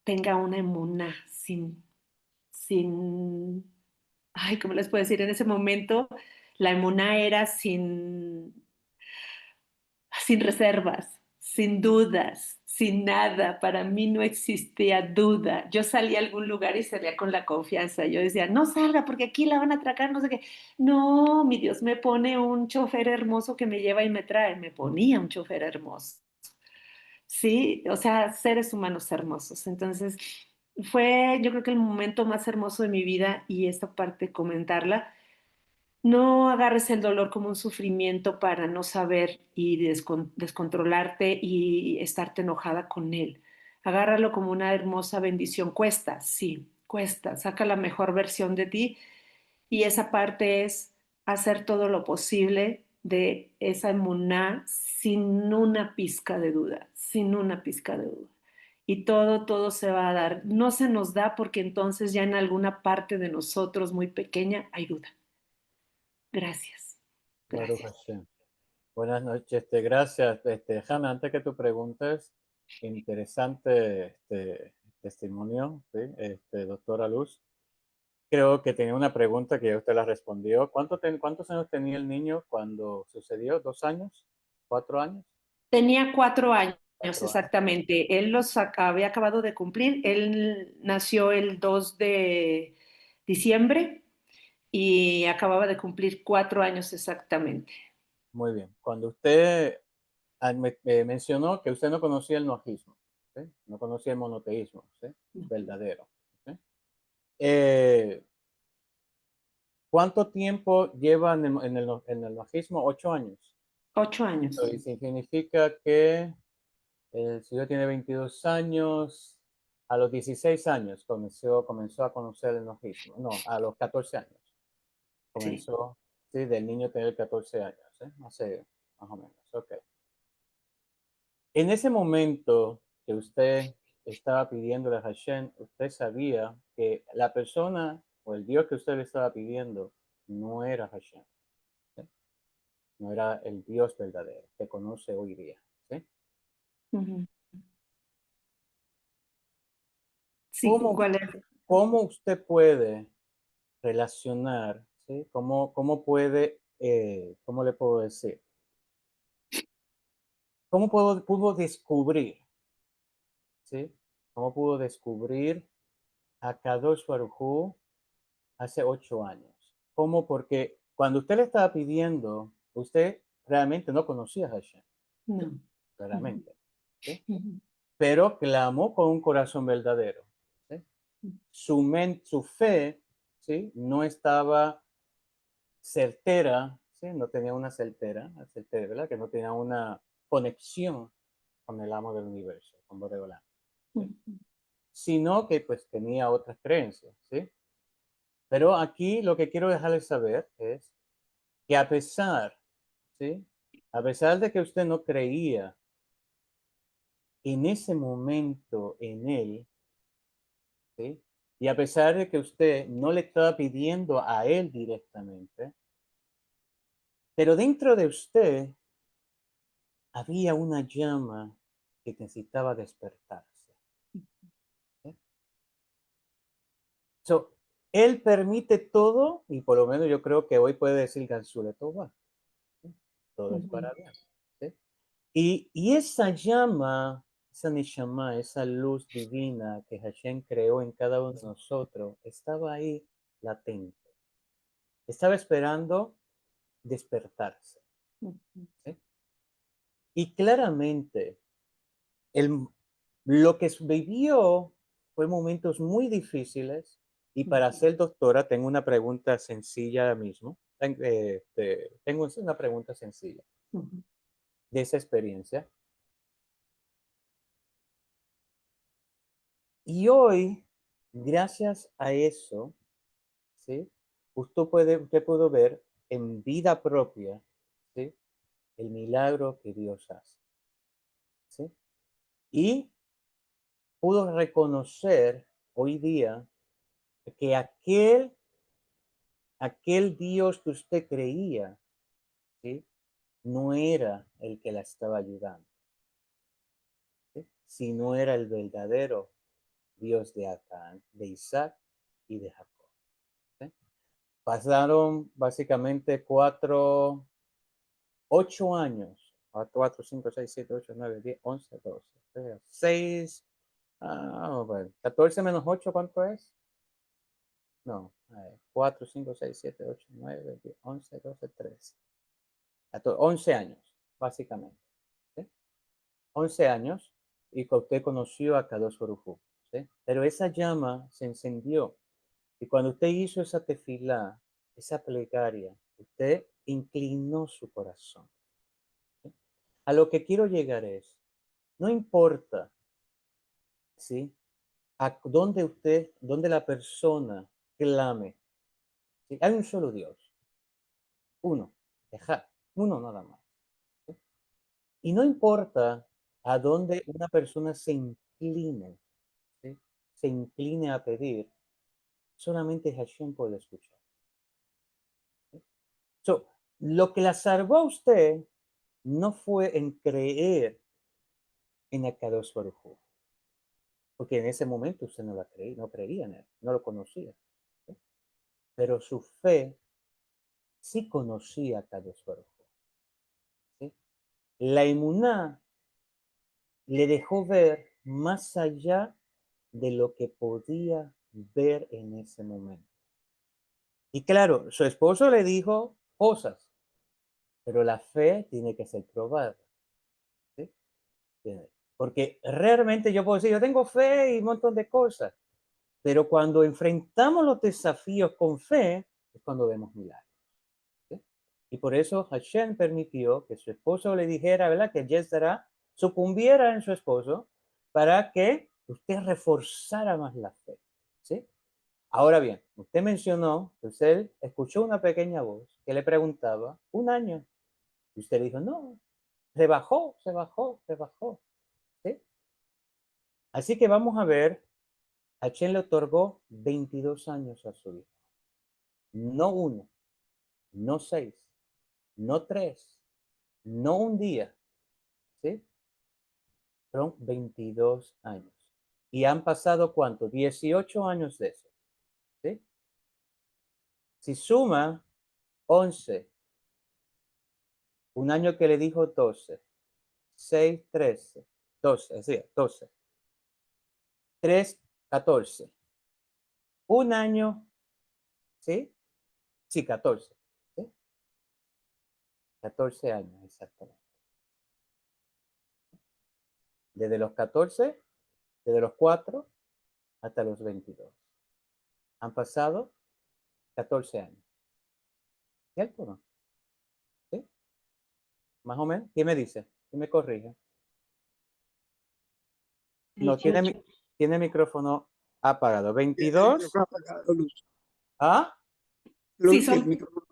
tenga una emuna sin, ay, ¿cómo les puedo decir? En ese momento la emuná era sin reservas, sin dudas, sin nada. Para mí no existía duda. Yo salía a algún lugar y salía con la confianza. Yo decía, no salga porque aquí la van a atracar, no sé qué. No, mi Dios me pone un chofer hermoso que me lleva y me trae. Me ponía un chofer hermoso. Sí, o sea, seres humanos hermosos. Entonces, fue yo creo que el momento más hermoso de mi vida y esta parte comentarla. No agarres el dolor como un sufrimiento para no saber y descontrolarte y estarte enojada con él. Agárralo como una hermosa bendición. Cuesta, sí, cuesta. Saca la mejor versión de ti y esa parte es hacer todo lo posible de esa emuná sin una pizca de duda, sin una pizca de duda. Y todo se va a dar. No se nos da porque entonces ya en alguna parte de nosotros muy pequeña hay duda. Gracias. Baruch Gracias. Hashem. Buenas noches, gracias. Hanna, antes que tú preguntes, interesante testimonio, ¿sí? Doctora Luz. Creo que tenía una pregunta que ya usted la respondió. ¿Cuántos años tenía el niño cuando sucedió? ¿2 años? ¿4 años? Tenía 4 años. años exactamente. Él había acabado de cumplir. Él nació el 2 de diciembre y acababa de cumplir 4 años exactamente. Muy bien. Cuando usted mencionó que usted no conocía el noajismo, ¿sí? No conocía el monoteísmo, ¿sí? Verdadero. ¿Sí? ¿Cuánto tiempo lleva en el noajismo? 8 años. 8 años. Y significa que el señor tiene 22 años. A los 16 años comenzó a conocer el noajismo. No, a los 14 años. Sí. Comenzó, sí, del niño tener 14 años, ¿eh? Más o menos, ok. En ese momento que usted estaba pidiendo a Hashem, usted sabía que la persona o el Dios que usted le estaba pidiendo no era Hashem, ¿sí? No era el Dios verdadero que conoce hoy día, ¿sí? Ujú. Sí, ¿Cómo, ¿cuál es? cómo usted puede relacionar, ¿sí? ¿Cómo puede, cómo le puedo decir? ¿Cómo pudo descubrir, ¿sí? ¿Cómo pudo descubrir a Kadosh Baruj Hu hace 8 años? ¿Cómo? Porque cuando usted le estaba pidiendo, usted realmente no conocía a Hashem, No. claramente, ¿sí? Ujú. Pero clamó con un corazón verdadero, ¿sí? Su fe, ¿sí? No estaba certera, ¿sí? No tenía una certera, ¿verdad? Que no tenía una conexión con el amo del universo, con Boreolam, ¿sí? Ujú. Sino que pues tenía otras creencias, ¿sí? Pero aquí lo que quiero dejarles saber es que a pesar, ¿sí? A pesar de que usted no creía en ese momento en él, ¿sí? Y a pesar de que usted no le estaba pidiendo a él directamente, pero dentro de usted había una llama que necesitaba despertarse. ¿Sí? So, él permite todo, y por lo menos yo creo que hoy puede decir Gansule, todo va, ¿sí? Todo es para bien. ¿Sí? Y esa llama, esa neshama, esa luz divina que Hashem creó en cada uno de nosotros, estaba ahí latente. Estaba esperando despertarse. Ujú. ¿Sí? Y claramente, el, lo que vivió fue momentos muy difíciles. Y para ser doctora, tengo una pregunta sencilla ahora mismo. Tengo una pregunta sencilla Ujú. de esa experiencia. Y hoy, gracias a eso, ¿sí? Usted pudo ver en vida propia, ¿sí? El milagro que Dios hace, ¿sí? Y pudo reconocer hoy día que aquel Dios que usted creía, ¿sí? No era el que la estaba ayudando, ¿sí? Sino era el verdadero Dios de Abraham, de Isaac y de Jacob, ¿sí? Pasaron básicamente 8 años, 4, 5, 6, 7, 8, 9, 10, 11, 12, 6, bueno, 14 menos 8, ¿cuánto es? No, 4, 5, 6, 7, 8, 9, 10, 11, 12, 13, 11 años, básicamente, ¿sí? 11 años y que usted conoció a Kadosh Baruj Hu, ¿sí? Pero esa llama se encendió y cuando usted hizo esa tefilá, esa plegaria, usted inclinó su corazón. ¿Sí? A lo que quiero llegar es, no importa, ¿sí? A dónde la persona clame, ¿sí? Hay un solo Dios, uno, uno nada más, ¿sí? Y no importa a dónde una persona se incline, ¿sí? Se incline a pedir, solamente Hashem puede escuchar. ¿Sí? So, lo que la salvó a usted no fue en creer en el Kadosh Baruj Hu, porque en ese momento usted no creía en él, no lo conocía, ¿sí? Pero su fe sí conocía a Kadosh Baruj Hu, ¿sí? La emuná le dejó ver más allá de lo que podía ver en ese momento. Y claro, su esposo le dijo cosas, pero la fe tiene que ser probada. ¿Sí? Porque realmente yo puedo decir, yo tengo fe y un montón de cosas, pero cuando enfrentamos los desafíos con fe, es cuando vemos milagros. ¿Sí? Y por eso Hashem permitió que su esposo le dijera, ¿verdad? Que Yesdara sucumbiera en su esposo para que usted reforzara más la fe. ¿Sí? Ahora bien, usted mencionó que usted escuchó una pequeña voz que le preguntaba 1 año. Y usted dijo, no, se bajó, se bajó, se bajó. ¿Sí? Así que vamos a ver, Hashem le otorgó 22 años a su hijo. No 1, no 6, no 3, no un día. ¿Sí? Son 22 años. ¿Y han pasado cuánto? 18 años de eso. ¿Sí? Si suma 11, un año que le dijo 12, 6, 13, 12, sí, 12, 3, 14. Un año, ¿sí? Sí, 14. ¿Sí? 14 años, exactamente. Desde los 14, desde los 4 hasta los 22. Han pasado 14 años. ¿Cierto o no? ¿Sí? Más o menos. ¿Quién me dice? ¿Quién me corrige? No, tiene micrófono apagado. 22. Micrófono apagado, Luz. ¿Ah? Sí, Luz, el son micrófono.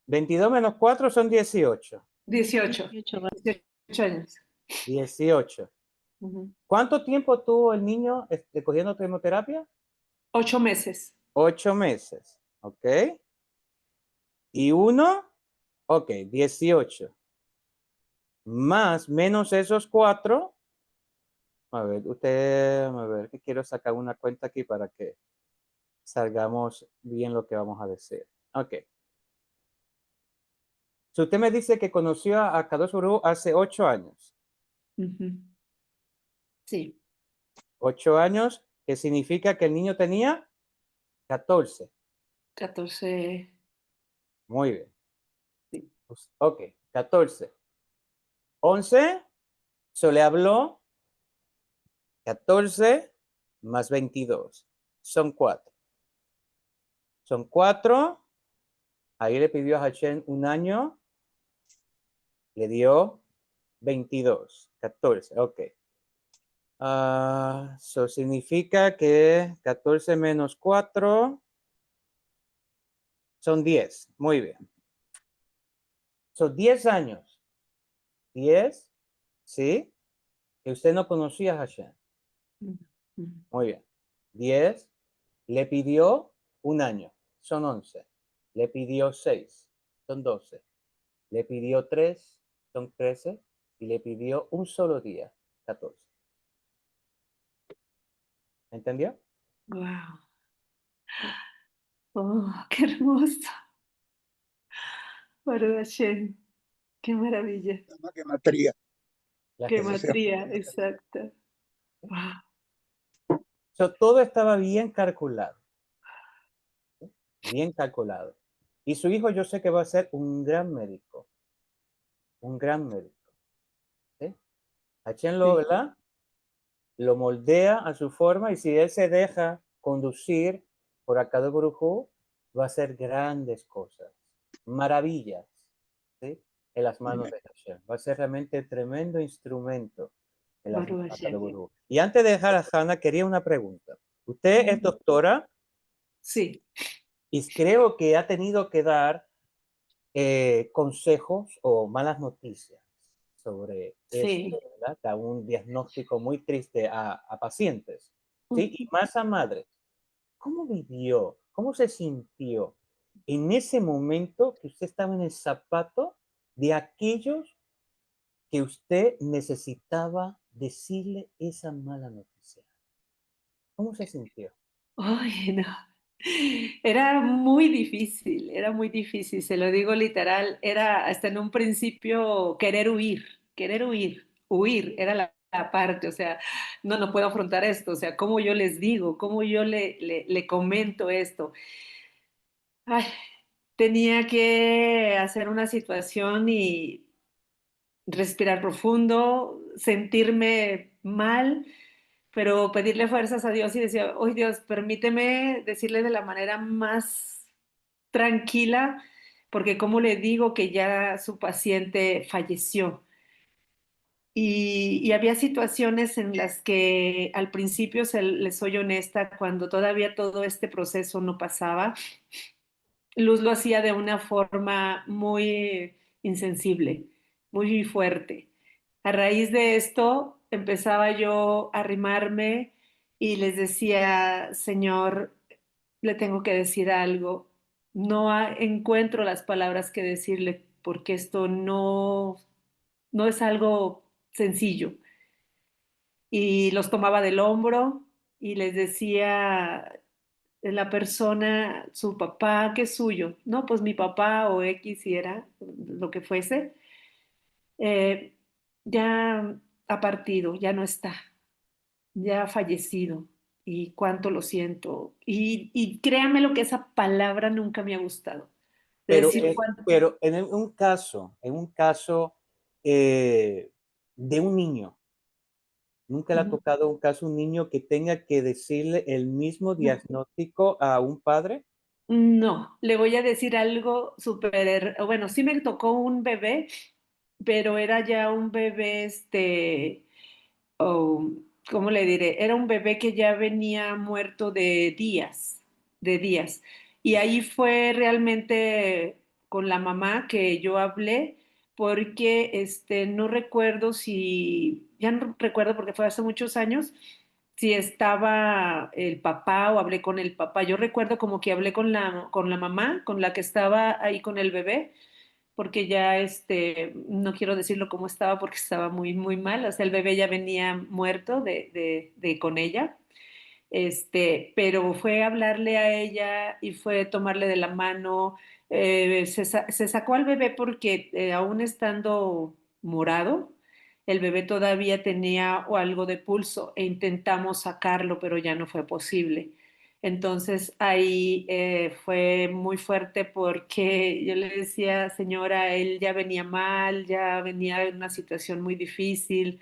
22 menos 4 son 18. 18 años. 18. Ujú. ¿Cuánto tiempo tuvo el niño cogiendo quimioterapia? 8 meses. 8 meses. ¿Ok? Y 1, ok, 18. Más, menos esos 4. A ver, a ver, que quiero sacar una cuenta aquí para que salgamos bien lo que vamos a decir. Ok. Si usted me dice que conoció a Kadosh Baruj Hu hace 8 años. Ujú. Sí. 8 años, que significa que el niño tenía 14. 14. Muy bien. Sí. Ok, 14. 11, se le habló 14 más 22. Son 4. Son 4. Ahí le pidió a Hashem 1 año. Le dio 22. 14, ok. Eso significa que 14 menos 4 son 10. Muy bien. Son 10 años. 10, ¿sí? Que usted no conocía a Hashem. Ujú. Muy bien. 10. Le pidió 1 año. Son 11. Le pidió 6. Son 12. Le pidió 3. Son 13. Y le pidió un solo día. 14. ¿Entendió? Wow. Oh, qué hermoso. Baruch Hashem. Qué maravilla. Se llama gematría. La Qué que se- matría, exacto. Wow. todo estaba bien calculado. Bien calculado. Y su hijo yo sé que va a ser un gran médico. Un gran médico. ¿Sí? Hashem lo, Sí. ¿verdad? Lo moldea a su forma y si él se deja conducir por Akadosh Baruj Hu, va a hacer grandes cosas, maravillas, ¿sí? En las manos de Hashem. Va a ser realmente tremendo instrumento en las Baruch manos de Hashem. Akadosh Baruj Hu. Y antes de dejar a Hannah, quería una pregunta. Usted es doctora Sí. y creo que ha tenido que dar consejos o malas noticias sobre Sí. esto, ¿verdad? Da un diagnóstico muy triste a pacientes, ¿sí? Y Ujú. más a madres. ¿Cómo vivió? ¿Cómo se sintió en ese momento que usted estaba en el zapato de aquellos que usted necesitaba decirle esa mala noticia? ¿Cómo se sintió? Ay, no. Era muy difícil, se lo digo literal, era hasta en un principio querer huir, huir, era la parte, o sea, no puedo afrontar esto, o sea, ¿cómo yo les digo? ¿Cómo yo le comento esto? Ay, tenía que hacer una situación y respirar profundo, sentirme mal, pero pedirle fuerzas a Dios y decía, hoy Dios, permíteme decirle de la manera más tranquila, porque cómo le digo que ya su paciente falleció. Y había situaciones en las que al principio, les soy honesta, cuando todavía todo este proceso no pasaba, Luz lo hacía de una forma muy insensible, muy fuerte. A raíz de esto, empezaba yo a arrimarme y les decía, Señor, le tengo que decir algo. No encuentro las palabras que decirle porque esto no es algo sencillo. Y los tomaba del hombro y les decía, la persona, su papá, ¿qué es suyo? No, pues mi papá o X si era lo que fuese, eh, ya ha partido, ya no está, ya ha fallecido y cuánto lo siento. Y créanme lo que esa palabra nunca me ha gustado. De Pero, decir pero en un caso de un niño, ¿nunca le ha cuánto. tocado un caso, un niño que tenga que decirle el mismo diagnóstico a un padre? No, le voy a decir algo súper, bueno, sí me tocó un bebé, pero era ya un bebé, o, ¿cómo le diré? Era un bebé que ya venía muerto de días. Y ahí fue realmente con la mamá que yo hablé, porque no recuerdo si, ya no recuerdo porque fue hace muchos años, si estaba el papá o hablé con el papá. Yo recuerdo como que hablé con la mamá, con la que estaba ahí con el bebé porque ya no quiero decirlo cómo estaba porque estaba muy, muy mal, o sea, el bebé ya venía muerto de con ella, pero fue hablarle a ella y fue tomarle de la mano, se sacó al bebé porque aún estando morado, el bebé todavía tenía o algo de pulso e intentamos sacarlo, pero ya no fue posible. Entonces ahí fue muy fuerte porque yo le decía, señora, él ya venía mal, ya venía en una situación muy difícil,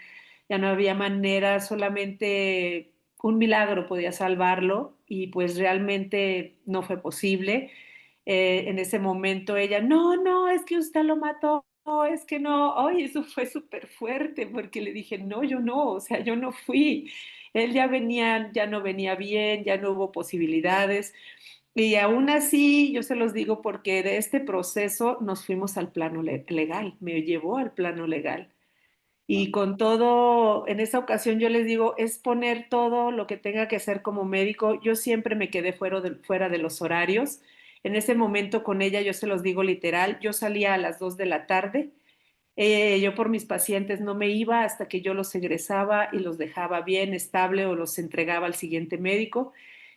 ya no había manera, solamente un milagro podía salvarlo y pues realmente no fue posible. En ese momento ella, no, es que usted lo mató, es que no, oye, eso fue súper fuerte porque le dije, no, yo no, o sea, yo no fui. Él ya venía, ya no venía bien, ya no hubo posibilidades. Y aún así, yo se los digo porque de este proceso nos fuimos al plano legal, me llevó al plano legal. Y con todo, en esa ocasión yo les digo, es poner todo lo que tenga que hacer como médico. Yo siempre me quedé fuera de los horarios. En ese momento con ella, yo se los digo literal, yo salía a las 2 de la tarde. Yo por mis pacientes no me iba hasta que yo los egresaba y los dejaba bien, estable o los entregaba al siguiente médico.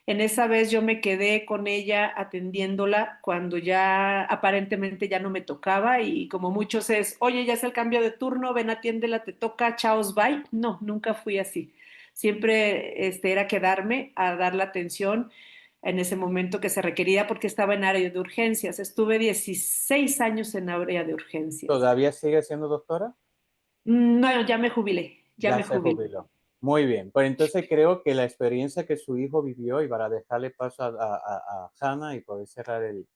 En esa vez yo me quedé con ella atendiéndola cuando ya aparentemente ya no me tocaba y como muchos es, oye, ya es el cambio de turno, ven, atiéndela, te toca, chaos, bye. No, nunca fui así. Siempre era quedarme a dar la atención en ese momento que se requería porque estaba en área de urgencias. Estuve 16 años en área de urgencias. ¿Todavía sigue siendo doctora? No, ya me jubilé, ya Ya me se jubilé. jubiló. Muy bien. Pues entonces creo que la experiencia que su hijo vivió, y para dejarle paso a Hannah y poder cerrar el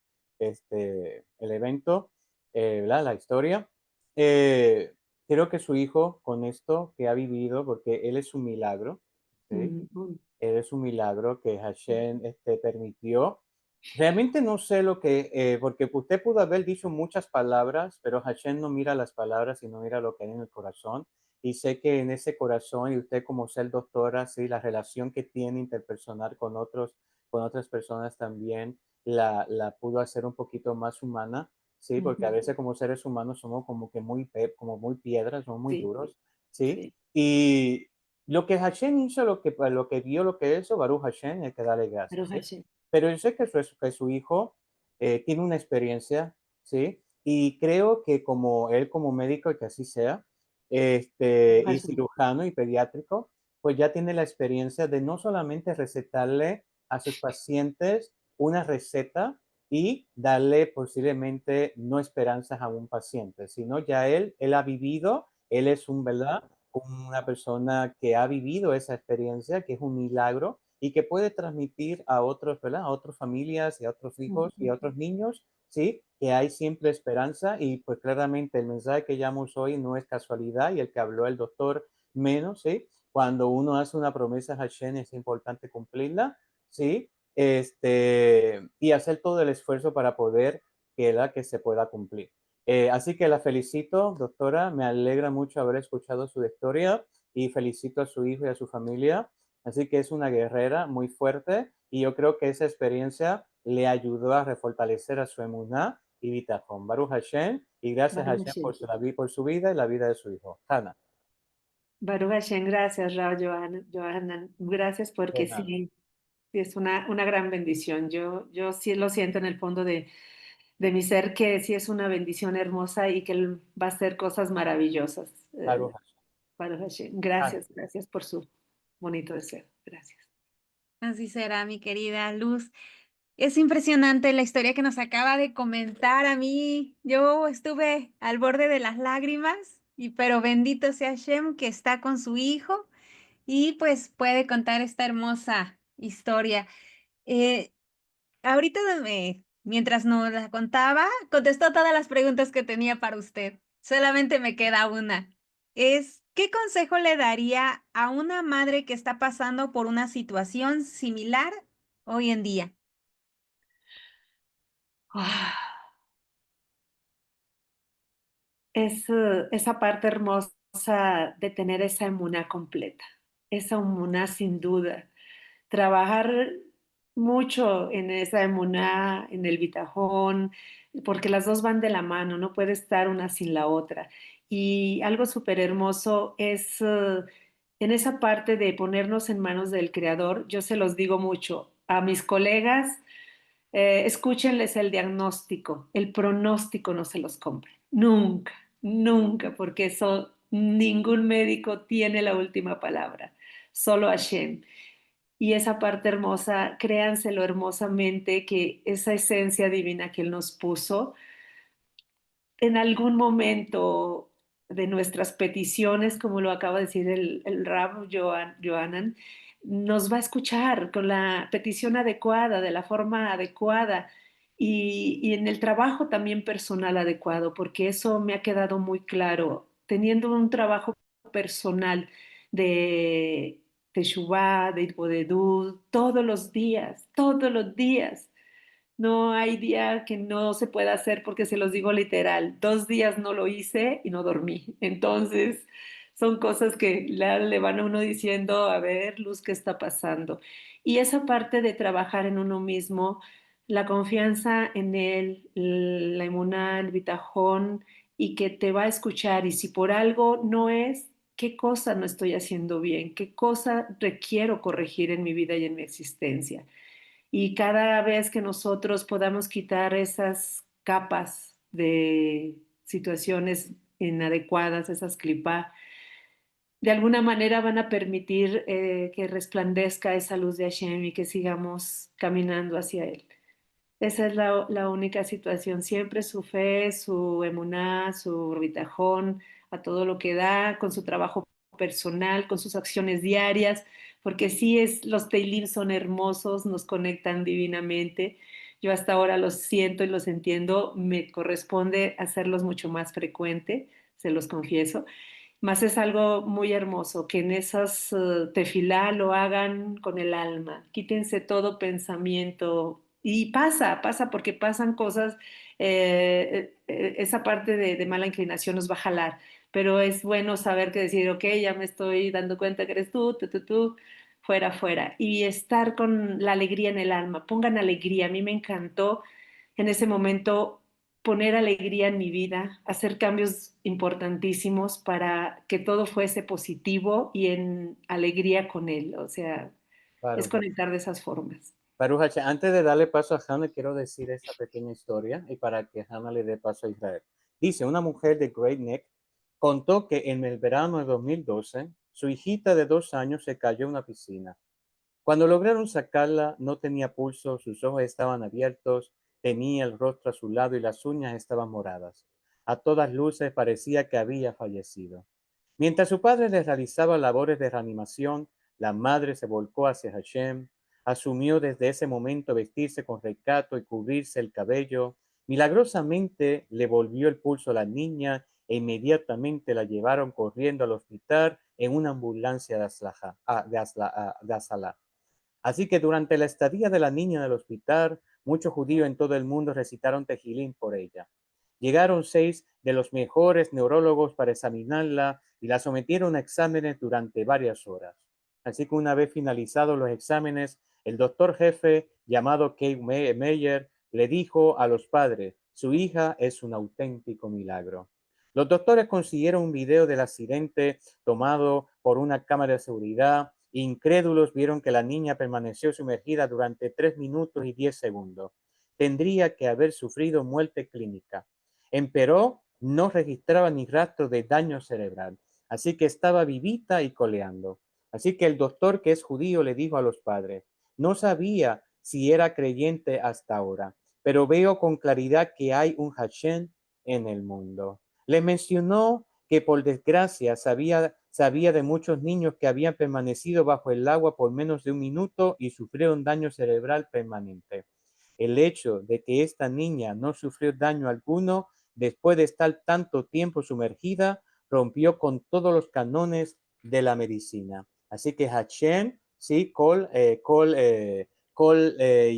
evento, ¿verdad? La historia, eh, creo que su hijo con esto que ha vivido, porque él es un milagro, ¿sí? Mm, Él es un milagro que Hashem permitió. Realmente no sé lo que, porque usted pudo haber dicho muchas palabras, pero Hashem no mira las palabras, sino mira lo que hay en el corazón. Y sé que en ese corazón, y usted como ser doctora, sí, la relación que tiene interpersonal con otras personas también la pudo hacer un poquito más humana, sí, porque a ujú. veces como seres humanos somos como que como muy piedras, somos muy Sí, duros, sí. sí, Y lo que Hashem hizo, lo que vio, lo que hizo, Baruch Hashem, hay que darle pero gracias, ¿sí? Hashem. Pero yo sé que su hijo tiene una experiencia, ¿sí? Y creo que como él como médico, y que así sea, y cirujano y pediátrico, pues ya tiene la experiencia de no solamente recetarle a sus pacientes una receta y darle posiblemente no esperanzas a un paciente, sino ya él ha vivido, él es ¿verdad? Una persona que ha vivido esa experiencia, que es un milagro y que puede transmitir a otros, ¿verdad? A otras familias y a otros hijos y a otros niños, ¿sí? Que hay siempre esperanza y pues claramente el mensaje que llamamos hoy no es casualidad y el que habló el doctor menos, ¿sí? Cuando uno hace una promesa a Hashem es importante cumplirla, ¿sí? Y hacer todo el esfuerzo para poder que se pueda cumplir. Así que la felicito, doctora, me alegra mucho haber escuchado su historia y felicito a su hijo y a su familia. Así que es una guerrera muy fuerte y yo creo que esa experiencia le ayudó a refortalecer a su emuná y bitajón. Baruch Hashem y gracias a Hashem por su vida y la vida de su hijo. Hannah. Baruch Hashem, gracias, Rao Johanna. Gracias porque sí, es una gran bendición. Yo sí lo siento en el fondo de mi ser que sí es una bendición hermosa y que él va a hacer cosas maravillosas. Baruch Hashem. Baruch Hashem. Gracias por su bonito deseo. Gracias. Así será, mi querida Luz. Es impresionante la historia que nos acaba de comentar a mí. Yo estuve al borde de las lágrimas, pero bendito sea Hashem que está con su hijo y pues puede contar esta hermosa historia. Ahorita mientras nos la contaba, contestó todas las preguntas que tenía para usted. Solamente me queda una. ¿Qué consejo le daría a una madre que está pasando por una situación similar hoy en día? Es esa parte hermosa de tener esa emuná completa, esa emuná sin duda. Trabajar mucho en esa emuná, en el bitajón, porque las dos van de la mano, no puede estar una sin la otra. Y algo súper hermoso es en esa parte de ponernos en manos del Creador. Yo se los digo mucho a mis colegas, escúchenles el diagnóstico, el pronóstico no se los compren, nunca, nunca, porque eso ningún médico tiene la última palabra, solo Hashem. Y esa parte hermosa, créanselo hermosamente que esa esencia divina que Él nos puso, en algún momento de nuestras peticiones, como lo acaba de decir el Rab Johanan, nos va a escuchar con la petición adecuada, de la forma adecuada y en el trabajo también personal adecuado, porque eso me ha quedado muy claro. Teniendo un trabajo personal de Teshuvah, de Bodedud, todos los días. No hay día que no se pueda hacer porque se los digo literal. 2 días no lo hice y no dormí. Entonces, son cosas que le van a uno diciendo, a ver, Luz, ¿qué está pasando? Y esa parte de trabajar en uno mismo, la confianza en él, la emuná, el bitajón, y que te va a escuchar. Y si por algo no es, ¿qué cosa no estoy haciendo bien? ¿Qué cosa requiero corregir en mi vida y en mi existencia? Y cada vez que nosotros podamos quitar esas capas de situaciones inadecuadas, esas clipas, de alguna manera van a permitir que resplandezca esa luz de Hashem y que sigamos caminando hacia Él. Esa es la única situación, siempre su fe, su emuná, su bitajón, a todo lo que da, con su trabajo personal, con sus acciones diarias, porque sí los Teilim son hermosos, nos conectan divinamente. Yo hasta ahora los siento y los entiendo, me corresponde hacerlos mucho más frecuente, se los confieso. Más es algo muy hermoso, que en esas tefilá lo hagan con el alma, quítense todo pensamiento. Y pasa porque pasan cosas, esa parte de mala inclinación nos va a jalar, pero es bueno saber que decir, ok, ya me estoy dando cuenta que eres tú, fuera, fuera. Y estar con la alegría en el alma, pongan alegría, a mí me encantó en ese momento poner alegría en mi vida, hacer cambios importantísimos para que todo fuese positivo y en alegría con él. O sea, es conectar de esas formas. Baruch Hashem, antes de darle paso a Hannah, quiero decir esta pequeña historia y para que Hannah le dé paso a Israel. Dice, una mujer de Great Neck contó que en el verano de 2012, su hijita de 2 años se cayó en una piscina. Cuando lograron sacarla, no tenía pulso, sus ojos estaban abiertos, tenía el rostro azulado y las uñas estaban moradas. A todas luces parecía que había fallecido. Mientras su padre le realizaba labores de reanimación, la madre se volcó hacia Hashem, asumió desde ese momento vestirse con recato y cubrirse el cabello. Milagrosamente le volvió el pulso a la niña e inmediatamente la llevaron corriendo al hospital en una ambulancia de Asala. Así que durante la estadía de la niña en el hospital, muchos judíos en todo el mundo recitaron Tejilín por ella. Llegaron 6 de los mejores neurólogos para examinarla y la sometieron a exámenes durante varias horas. Así que una vez finalizados los exámenes, el doctor jefe, llamado Kay Meyer, le dijo a los padres, su hija es un auténtico milagro. Los doctores consiguieron un video del accidente tomado por una cámara de seguridad. Incrédulos vieron que la niña permaneció sumergida durante 3 minutos y 10 segundos. Tendría que haber sufrido muerte clínica. Empero no registraba ni rastro de daño cerebral, así que estaba vivita y coleando. Así que el doctor, que es judío, le dijo a los padres, no sabía si era creyente hasta ahora, pero veo con claridad que hay un Hashem en el mundo. Le mencionó que por desgracia sabía de muchos niños que habían permanecido bajo el agua por menos de 1 minuto y sufrieron daño cerebral permanente. El hecho de que esta niña no sufrió daño alguno después de estar tanto tiempo sumergida rompió con todos los cánones de la medicina. Así que Hashem, sí, Kol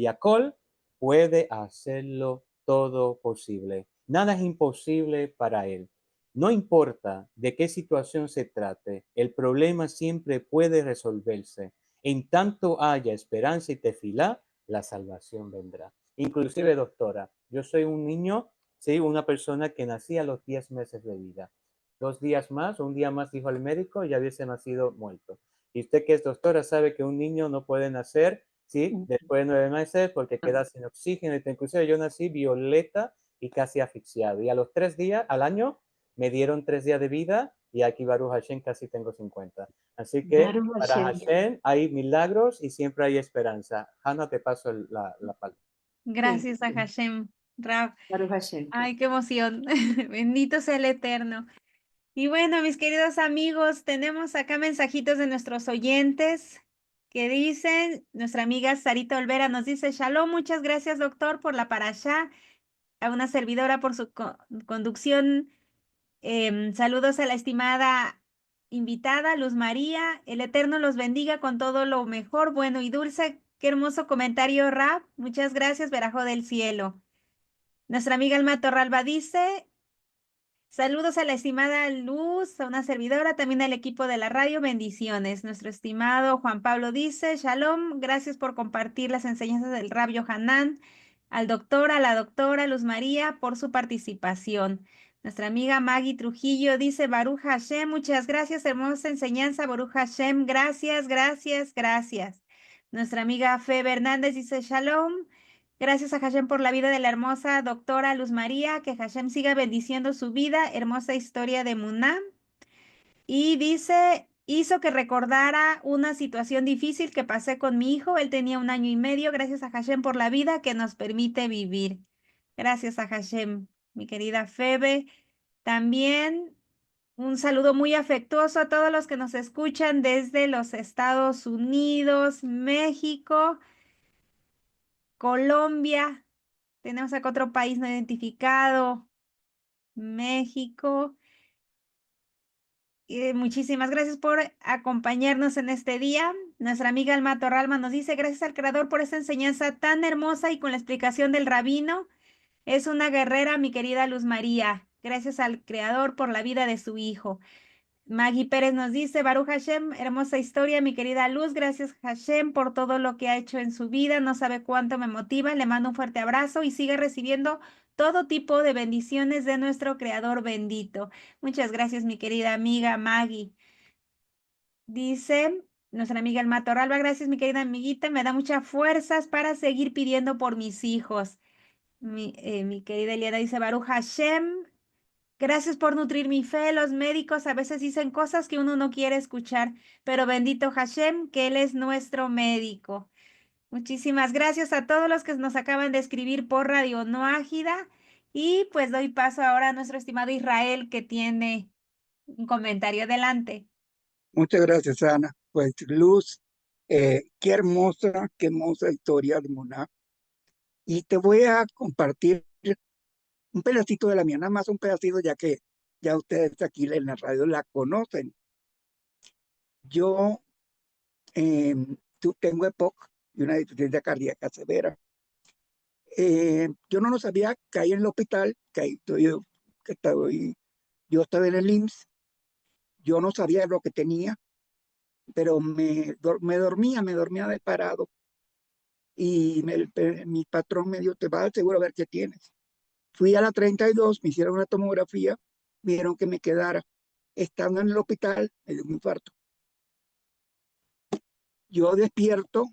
Yakol, puede hacerlo todo posible. Nada es imposible para él. No importa de qué situación se trate, el problema siempre puede resolverse. En tanto haya esperanza y tefilá, la salvación vendrá. Inclusive, doctora, yo soy un niño, sí, una persona que nací a los 10 meses de vida. 2 días más, un día más, dijo el médico, ya hubiese nacido muerto. Y usted que es doctora sabe que un niño no puede nacer, sí, después de 9 meses porque queda sin oxígeno. Inclusive yo nací violeta y casi asfixiado. Y a los 3 días, al año, me dieron 3 días de vida y aquí Baruch Hashem casi tengo 50. Así que Baruch para Hashem. Hashem hay milagros y siempre hay esperanza. Hanna, te paso la palabra. Gracias a Sí. Hashem, Rab. Baruch Hashem. Ay, qué emoción. Bendito sea el Eterno. Y bueno, mis queridos amigos, tenemos acá mensajitos de nuestros oyentes que dicen, nuestra amiga Sarita Olvera nos dice, Shalom, muchas gracias doctor por la parashá, a una servidora por su conducción. Saludos a la estimada invitada, Luz María. El Eterno los bendiga con todo lo mejor, bueno y dulce. Qué hermoso comentario, Rab. Muchas gracias, Verajo del Cielo. Nuestra amiga Alma Torralba dice, saludos a la estimada Luz, a una servidora, también al equipo de la radio, bendiciones. Nuestro estimado Juan Pablo dice, Shalom, gracias por compartir las enseñanzas del Rab Yohanan, al doctor, a la doctora Luz María, por su participación. Nuestra amiga Maggie Trujillo dice, Baruch Hashem, muchas gracias, hermosa enseñanza, Baruch Hashem, gracias, gracias, gracias. Nuestra amiga Febe Hernández dice, Shalom, gracias a Hashem por la vida de la hermosa doctora Luz María, que Hashem siga bendiciendo su vida, hermosa historia de Muná. Y dice, hizo que recordara una situación difícil que pasé con mi hijo, él tenía 1 año y medio, gracias a Hashem por la vida que nos permite vivir. Gracias a Hashem, mi querida Febe. También un saludo muy afectuoso a todos los que nos escuchan desde los Estados Unidos, México, Colombia. Tenemos acá otro país no identificado, México. Muchísimas gracias por acompañarnos en este día. Nuestra amiga Alma Torralba nos dice, gracias al Creador por esta enseñanza tan hermosa y con la explicación del rabino. Es una guerrera, mi querida Luz María. Gracias al Creador por la vida de su hijo. Maggie Pérez nos dice, Baruch Hashem, hermosa historia, mi querida Luz. Gracias Hashem por todo lo que ha hecho en su vida. No sabe cuánto me motiva. Le mando un fuerte abrazo y sigue recibiendo todo tipo de bendiciones de nuestro Creador bendito. Muchas gracias, mi querida amiga Maggie. Dice nuestra amiga El Matorralba, gracias, mi querida amiguita. Me da muchas fuerzas para seguir pidiendo por mis hijos. Mi querida Eliana dice, Baruch Hashem, Gracias por nutrir mi fe. Los médicos a veces dicen cosas que uno no quiere escuchar, pero bendito Hashem, que Él es nuestro médico. Muchísimas gracias a todos los que nos acaban de escribir por Radio No Ágida. Y pues doy paso ahora a nuestro estimado Israel, que tiene un comentario. Adelante. Muchas gracias, Ana. Pues Luz, qué hermosa historia de Muná. Y te voy a compartir un pedacito de la mía, nada más un pedacito, ya que ya ustedes aquí en la radio la conocen. Yo tengo EPOC y una deficiencia cardíaca severa. Yo no lo sabía, caí en el hospital, yo estaba en el IMSS, yo no sabía lo que tenía, pero me dormía de parado. Y mi patrón me dijo, te vas al seguro a ver qué tienes. Fui a la 32, me hicieron una tomografía, vieron que me quedara. Estando en el hospital, me dio un infarto. Yo despierto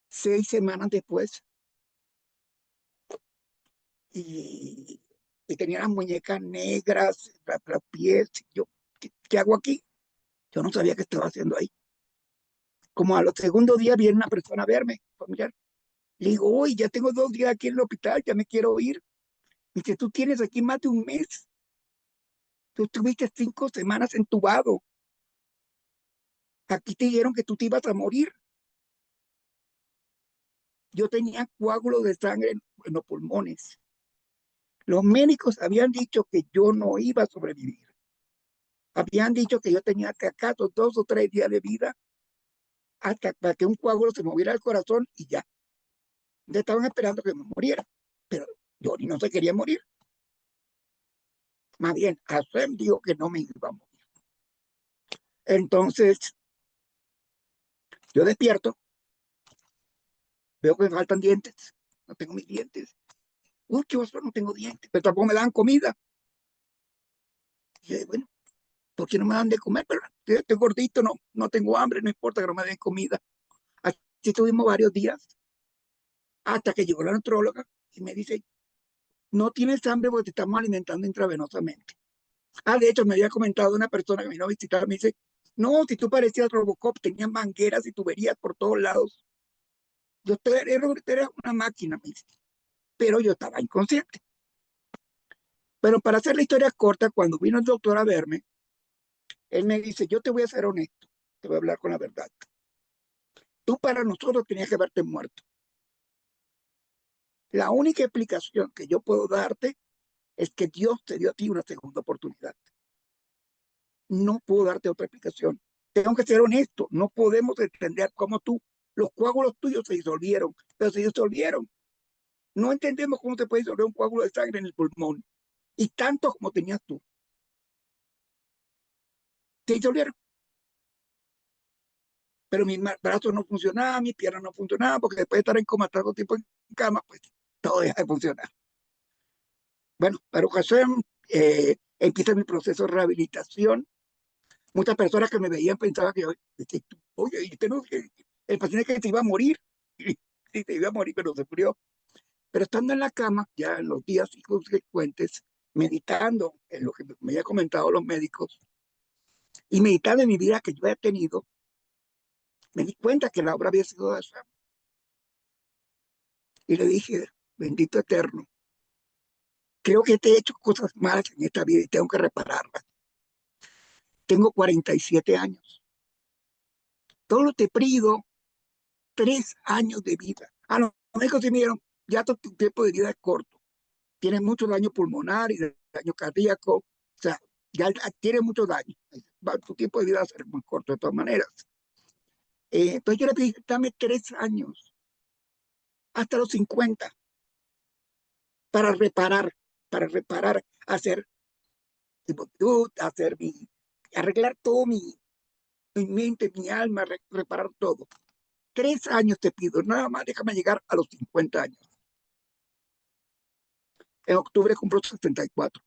6 semanas después y tenía las muñecas negras, los pies. Yo, ¿qué hago aquí? Yo no sabía qué estaba haciendo ahí. Como a los segundos días viene una persona a verme, familiar. Le digo, uy, ya tengo 2 días aquí en el hospital, ya me quiero ir. Me dice, tú tienes aquí más de un mes. Tú estuviste 5 semanas entubado. Aquí te dijeron que tú te ibas a morir. Yo tenía coágulos de sangre en los pulmones. Los médicos habían dicho que yo no iba a sobrevivir. Habían dicho que yo tenía que acaso 2 o 3 días de vida hasta para que un coágulo se moviera al corazón y ya. Ya estaban esperando que me muriera, pero yo no se quería morir. Más bien, Hashem dijo que no me iba a morir. Entonces, yo despierto, veo que me faltan dientes, no tengo mis dientes. Uy, qué oso, no tengo dientes, pero tampoco me dan comida. Y yo, bueno, ¿por qué no me dan de comer? Pero estoy gordito, no tengo hambre, no importa que no me den comida. Así estuvimos varios días, hasta que llegó la nutróloga y me dice, no tienes hambre porque te estamos alimentando intravenosamente. De hecho, me había comentado una persona que me vino a visitar, me dice, no, si tú parecías Robocop, tenías mangueras y tuberías por todos lados. Era una máquina, me dice, pero yo estaba inconsciente. Pero para hacer la historia corta, cuando vino el doctor a verme, él me dice, yo te voy a ser honesto, te voy a hablar con la verdad. Tú para nosotros tenías que haberte muerto. La única explicación que yo puedo darte es que Dios te dio a ti una segunda oportunidad. No puedo darte otra explicación. Tengo que ser honesto, no podemos entender cómo los coágulos tuyos se disolvieron, pero se disolvieron. No entendemos cómo se puede disolver un coágulo de sangre en el pulmón, y tanto como tenías tú. Se disolvieron. Pero mi brazo no funcionaba, mi pierna no funcionaba, porque después de estar en coma tanto tiempo en cama, pues todo deja de funcionar. Bueno, Baruch Hashem, empieza mi proceso de rehabilitación. Muchas personas que me veían pensaban que, oye, el paciente que se iba a morir, y se iba a morir, pero se murió. Pero estando en la cama, ya en los días subsecuentes, meditando en lo que me habían comentado los médicos, y meditando en mi vida que yo había tenido, me di cuenta que la obra había sido de Hashem. Y le dije, bendito eterno, creo que te he hecho cosas malas en esta vida y tengo que repararlas. Tengo 47 años. Solo te pido 3 años de vida. Los médicos sí me dijeron, ya tu tiempo de vida es corto. Tienes mucho daño pulmonar y daño cardíaco. O sea, ya tienes mucho daño. Tu tiempo de vida va a ser muy corto de todas maneras. Entonces yo le pedí, dame 3 años, hasta los 50, para reparar, hacer arreglar todo mi mente, mi alma, reparar todo. 3 años te pido, nada más déjame llegar a los 50 años. En octubre cumplo 64.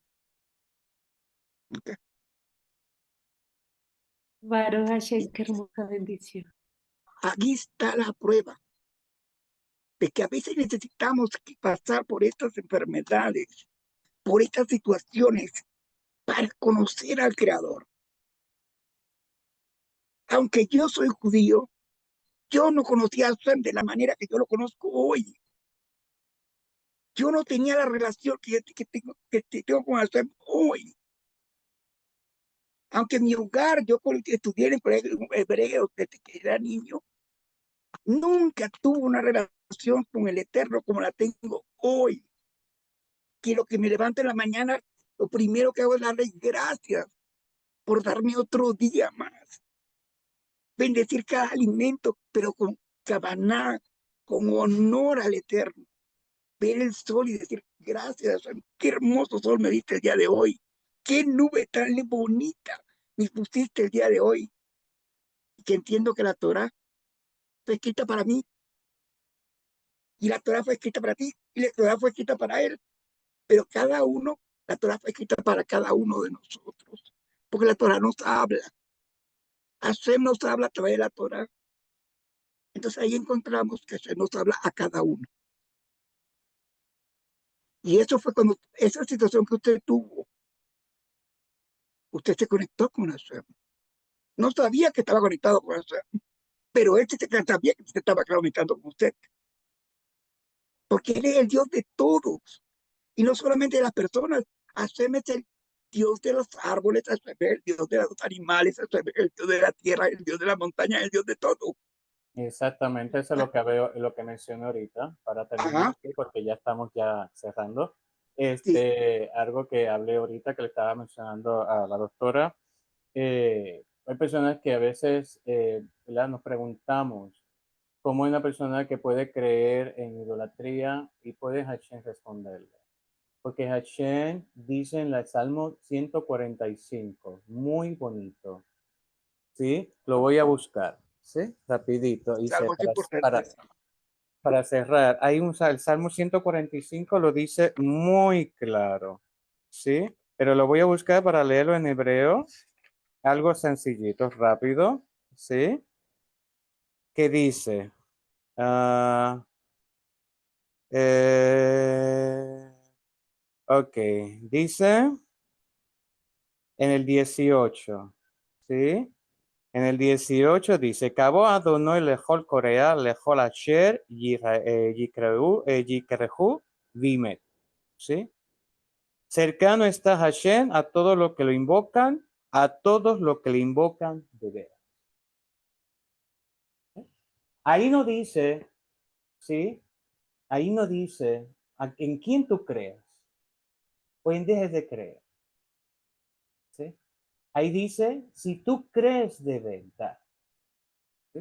¿Okay? Baruch Hashem, qué hermosa bendición. Aquí está la prueba de que a veces necesitamos pasar por estas enfermedades, por estas situaciones, para conocer al Creador. Aunque yo soy judío, yo no conocía a Hashem de la manera que yo lo conozco hoy. Yo no tenía la relación que tengo con Hashem hoy. Aunque en mi hogar yo estudié en colegio hebreo desde que era niño, nunca tuve una relación con el Eterno como la tengo hoy. Quiero que me levante en la mañana, lo primero que hago es darle gracias por darme otro día más. Bendecir cada alimento, pero con cabaná, con honor al Eterno. Ver el sol y decir, gracias, qué hermoso sol me diste el día de hoy. Qué nube tan bonita me pusiste el día de hoy. Y que entiendo que la Torah fue escrita para mí, y la Torah fue escrita para ti, y la Torah fue escrita para él. Pero cada uno, la Torah fue escrita para cada uno de nosotros. Porque la Torah nos habla. Hashem nos habla a través de la Torah. Entonces ahí encontramos que Hashem nos habla a cada uno. Y eso fue cuando, esa situación que usted tuvo, usted se conectó con Hashem. No sabía que estaba conectado con Hashem, pero él sabía que se estaba conectando con usted. Porque él es el Dios de todos. Y no solamente de las personas. Hashem es el Dios de los árboles, Hashem es el Dios de los animales, Hashem es el Dios de la tierra, el Dios de la montaña, el Dios de todo. Exactamente, eso es lo que veo, lo que mencioné ahorita, para terminar Ajá, aquí, porque ya estamos ya cerrando. sí, Algo que hablé ahorita, que le estaba mencionando a la doctora, hay personas que a veces ¿verdad? Nos preguntamos cómo una persona que puede creer en idolatría y puede Hashem responderle. Porque Hashem dice en el Salmo 145, muy bonito, ¿sí? Lo voy a buscar, ¿sí? Rapidito. es Dice, algo importante. para cerrar, el Salmo 145 lo dice muy claro, ¿sí? Pero lo voy a buscar para leerlo en hebreo, algo sencillito, rápido, ¿sí? ¿Qué dice? Ah, eh, ok, dice en el 18, ¿sí? En el 18 dice, Cabo Adonai lejol Corea, lejol Asher, Yikrehu, Vimet. ¿Sí? Cercano está Hashem a todos los que lo invocan, a todos los que le invocan de veras. Ahí no dice, ¿sí? Ahí no dice en quién tú creas o en dejes de creer. ¿Sí? Ahí dice, si tú crees de verdad. ¿Sí?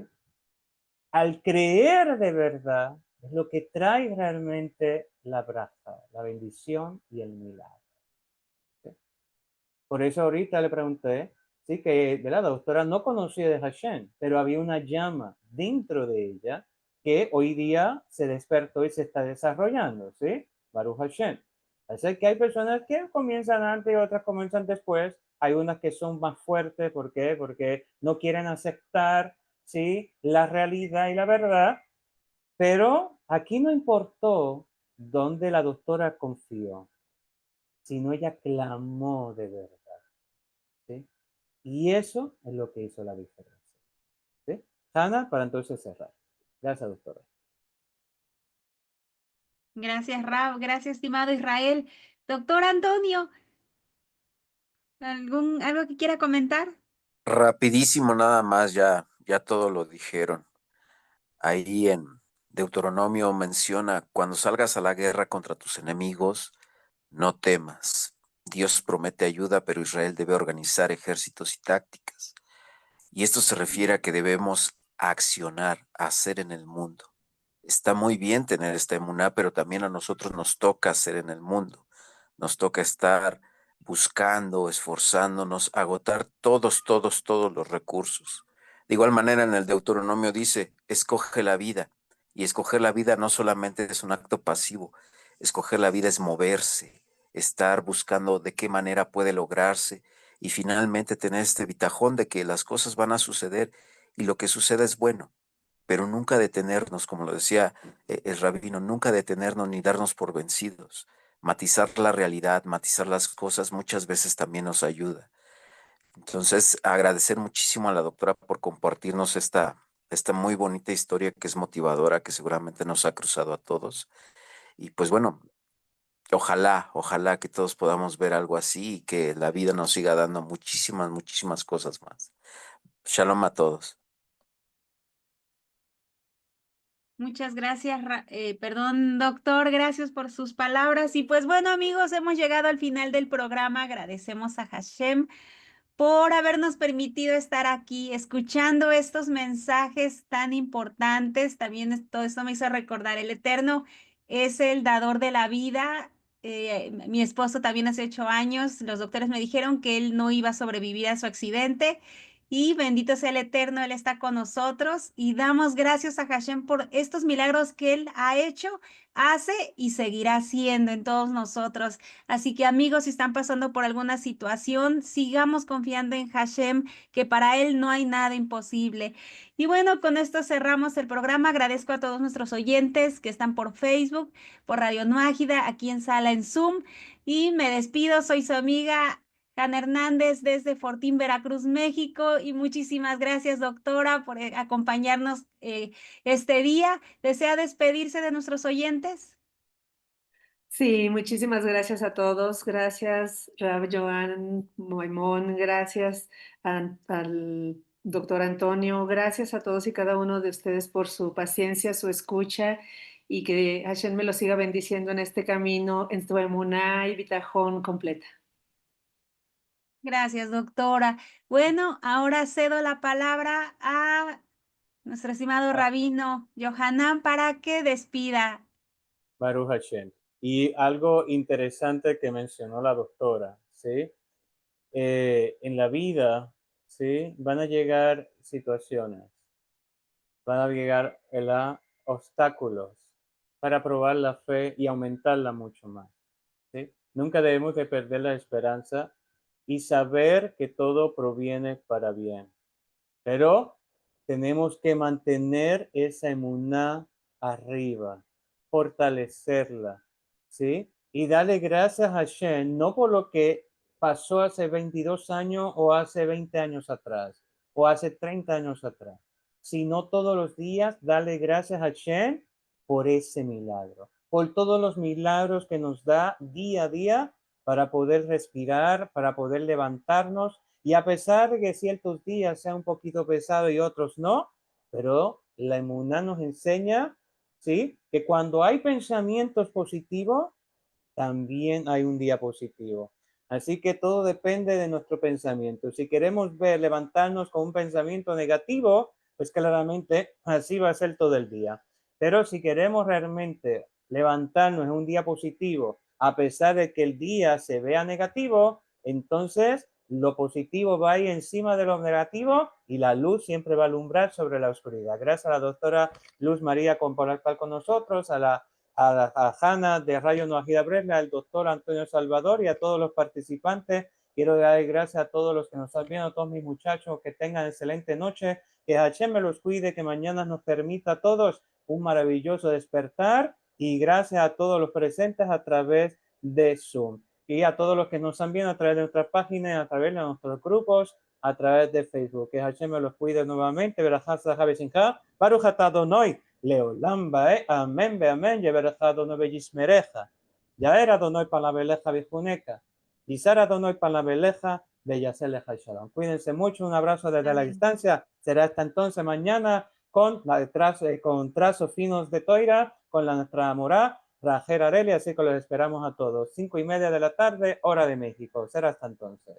Al creer de verdad es lo que trae realmente la braja, la bendición y el milagro. ¿Sí? Por eso ahorita le pregunté, sí, que de la doctora no conocía de Hashem, pero había una llama dentro de ella que hoy día se despertó y se está desarrollando, ¿sí? Baruch Hashem. Así que hay personas que comienzan antes y otras comienzan después. Hay unas que son más fuertes, ¿por qué? Porque no quieren aceptar, ¿sí? La realidad y la verdad, pero aquí no importó dónde la doctora confió, sino ella clamó de verdad, ¿sí? Y eso es lo que hizo la diferencia, ¿sí? Hanna, para entonces cerrar. Gracias, doctora. Gracias, Rab. Gracias, estimado Israel. Doctor Antonio, algo que quiera comentar? Rapidísimo nada más, ya todo lo dijeron. Ahí en Deuteronomio menciona, cuando salgas a la guerra contra tus enemigos, no temas. Dios promete ayuda, pero Israel debe organizar ejércitos y tácticas. Y esto se refiere a que debemos accionar, hacer en el mundo. Está muy bien tener esta emuná, pero también a nosotros nos toca hacer en el mundo. Nos toca estar buscando, esforzándonos, agotar todos los recursos. De igual manera, en el Deuteronomio dice, escoge la vida. Y escoger la vida no solamente es un acto pasivo, escoger la vida es moverse, estar buscando de qué manera puede lograrse y finalmente tener este bitajón de que las cosas van a suceder y lo que suceda es bueno, pero nunca detenernos, como lo decía el rabino, nunca detenernos ni darnos por vencidos, matizar la realidad, matizar las cosas, muchas veces también nos ayuda. Entonces, agradecer muchísimo a la doctora por compartirnos esta muy bonita historia que es motivadora, que seguramente nos ha cruzado a todos. Y pues bueno, ojalá que todos podamos ver algo así y que la vida nos siga dando muchísimas cosas más. Shalom a todos. Muchas gracias, perdón, doctor, gracias por sus palabras. Y pues bueno, amigos, hemos llegado al final del programa. Agradecemos a Hashem por habernos permitido estar aquí escuchando estos mensajes tan importantes. También todo esto me hizo recordar, el Eterno es el dador de la vida. Mi esposo también hace 8 años, los doctores me dijeron que él no iba a sobrevivir a su accidente. Y bendito sea el Eterno, Él está con nosotros y damos gracias a Hashem por estos milagros que Él ha hecho, hace y seguirá haciendo en todos nosotros. Así que amigos, si están pasando por alguna situación, sigamos confiando en Hashem, que para Él no hay nada imposible. Y bueno, con esto cerramos el programa. Agradezco a todos nuestros oyentes que están por Facebook, por Radio Nuágida, aquí en sala en Zoom. Y me despido, soy su amiga Hanna Hernández desde Fortín, Veracruz, México. Y muchísimas gracias, doctora, por acompañarnos este día. ¿Desea despedirse de nuestros oyentes? Sí, muchísimas gracias a todos. Gracias, Rab Joan Maimón. Gracias al doctor Antonio. Gracias a todos y cada uno de ustedes por su paciencia, su escucha y que Hashem me lo siga bendiciendo en este camino, en tu emuná y bitajón completa. Gracias, doctora. Bueno, ahora cedo la palabra a nuestro estimado rabino Yohanan para que despida. Baruch Hashem. Y algo interesante que mencionó la doctora, ¿sí? En la vida, ¿sí? Van a llegar situaciones, van a llegar obstáculos para probar la fe y aumentarla mucho más, ¿sí? Nunca debemos de perder la esperanza y saber que todo proviene para bien. Pero tenemos que mantener esa emuná arriba, fortalecerla, ¿sí? Y darle gracias a Hashem, no por lo que pasó hace 22 años o hace 20 años atrás o hace 30 años atrás, sino todos los días darle gracias a Hashem por ese milagro, por todos los milagros que nos da día a día para poder respirar, para poder levantarnos. Y a pesar de que ciertos días sean un poquito pesados y otros no, pero la emuná nos enseña, ¿sí? Que cuando hay pensamientos positivos, también hay un día positivo. Así que todo depende de nuestro pensamiento. Si queremos levantarnos con un pensamiento negativo, pues claramente así va a ser todo el día. Pero si queremos realmente levantarnos en un día positivo, a pesar de que el día se vea negativo, entonces lo positivo va a ir encima de lo negativo y la luz siempre va a alumbrar sobre la oscuridad. Gracias a la doctora Luz María por estar con nosotros, a Hanna de Radio Nuágida Bresla, al doctor Antonio Salvador y a todos los participantes. Quiero dar gracias a todos los que nos están viendo, a todos mis muchachos, que tengan excelente noche, que Hashem me los cuide, que mañana nos permita a todos un maravilloso despertar y gracias a todos los presentes a través de Zoom y a todos los que nos están viendo a través de nuestras páginas, a través de nuestros grupos, a través de Facebook. Que Hashem me los cuide nuevamente. Baruch atah Adonai Leolam bae, amén, be amén, yebercha Adonai beyismereja. Yaer Adonai palabeleja bijuneca. Yisar Adonai palabeleja beyaseleja shalom. Cuídense mucho, un abrazo desde la distancia. Será hasta entonces mañana con trazos finos de toira, con nuestra morá, Rajer Areli, así que los esperamos a todos. 5:30 de la tarde, hora de México. Será hasta entonces.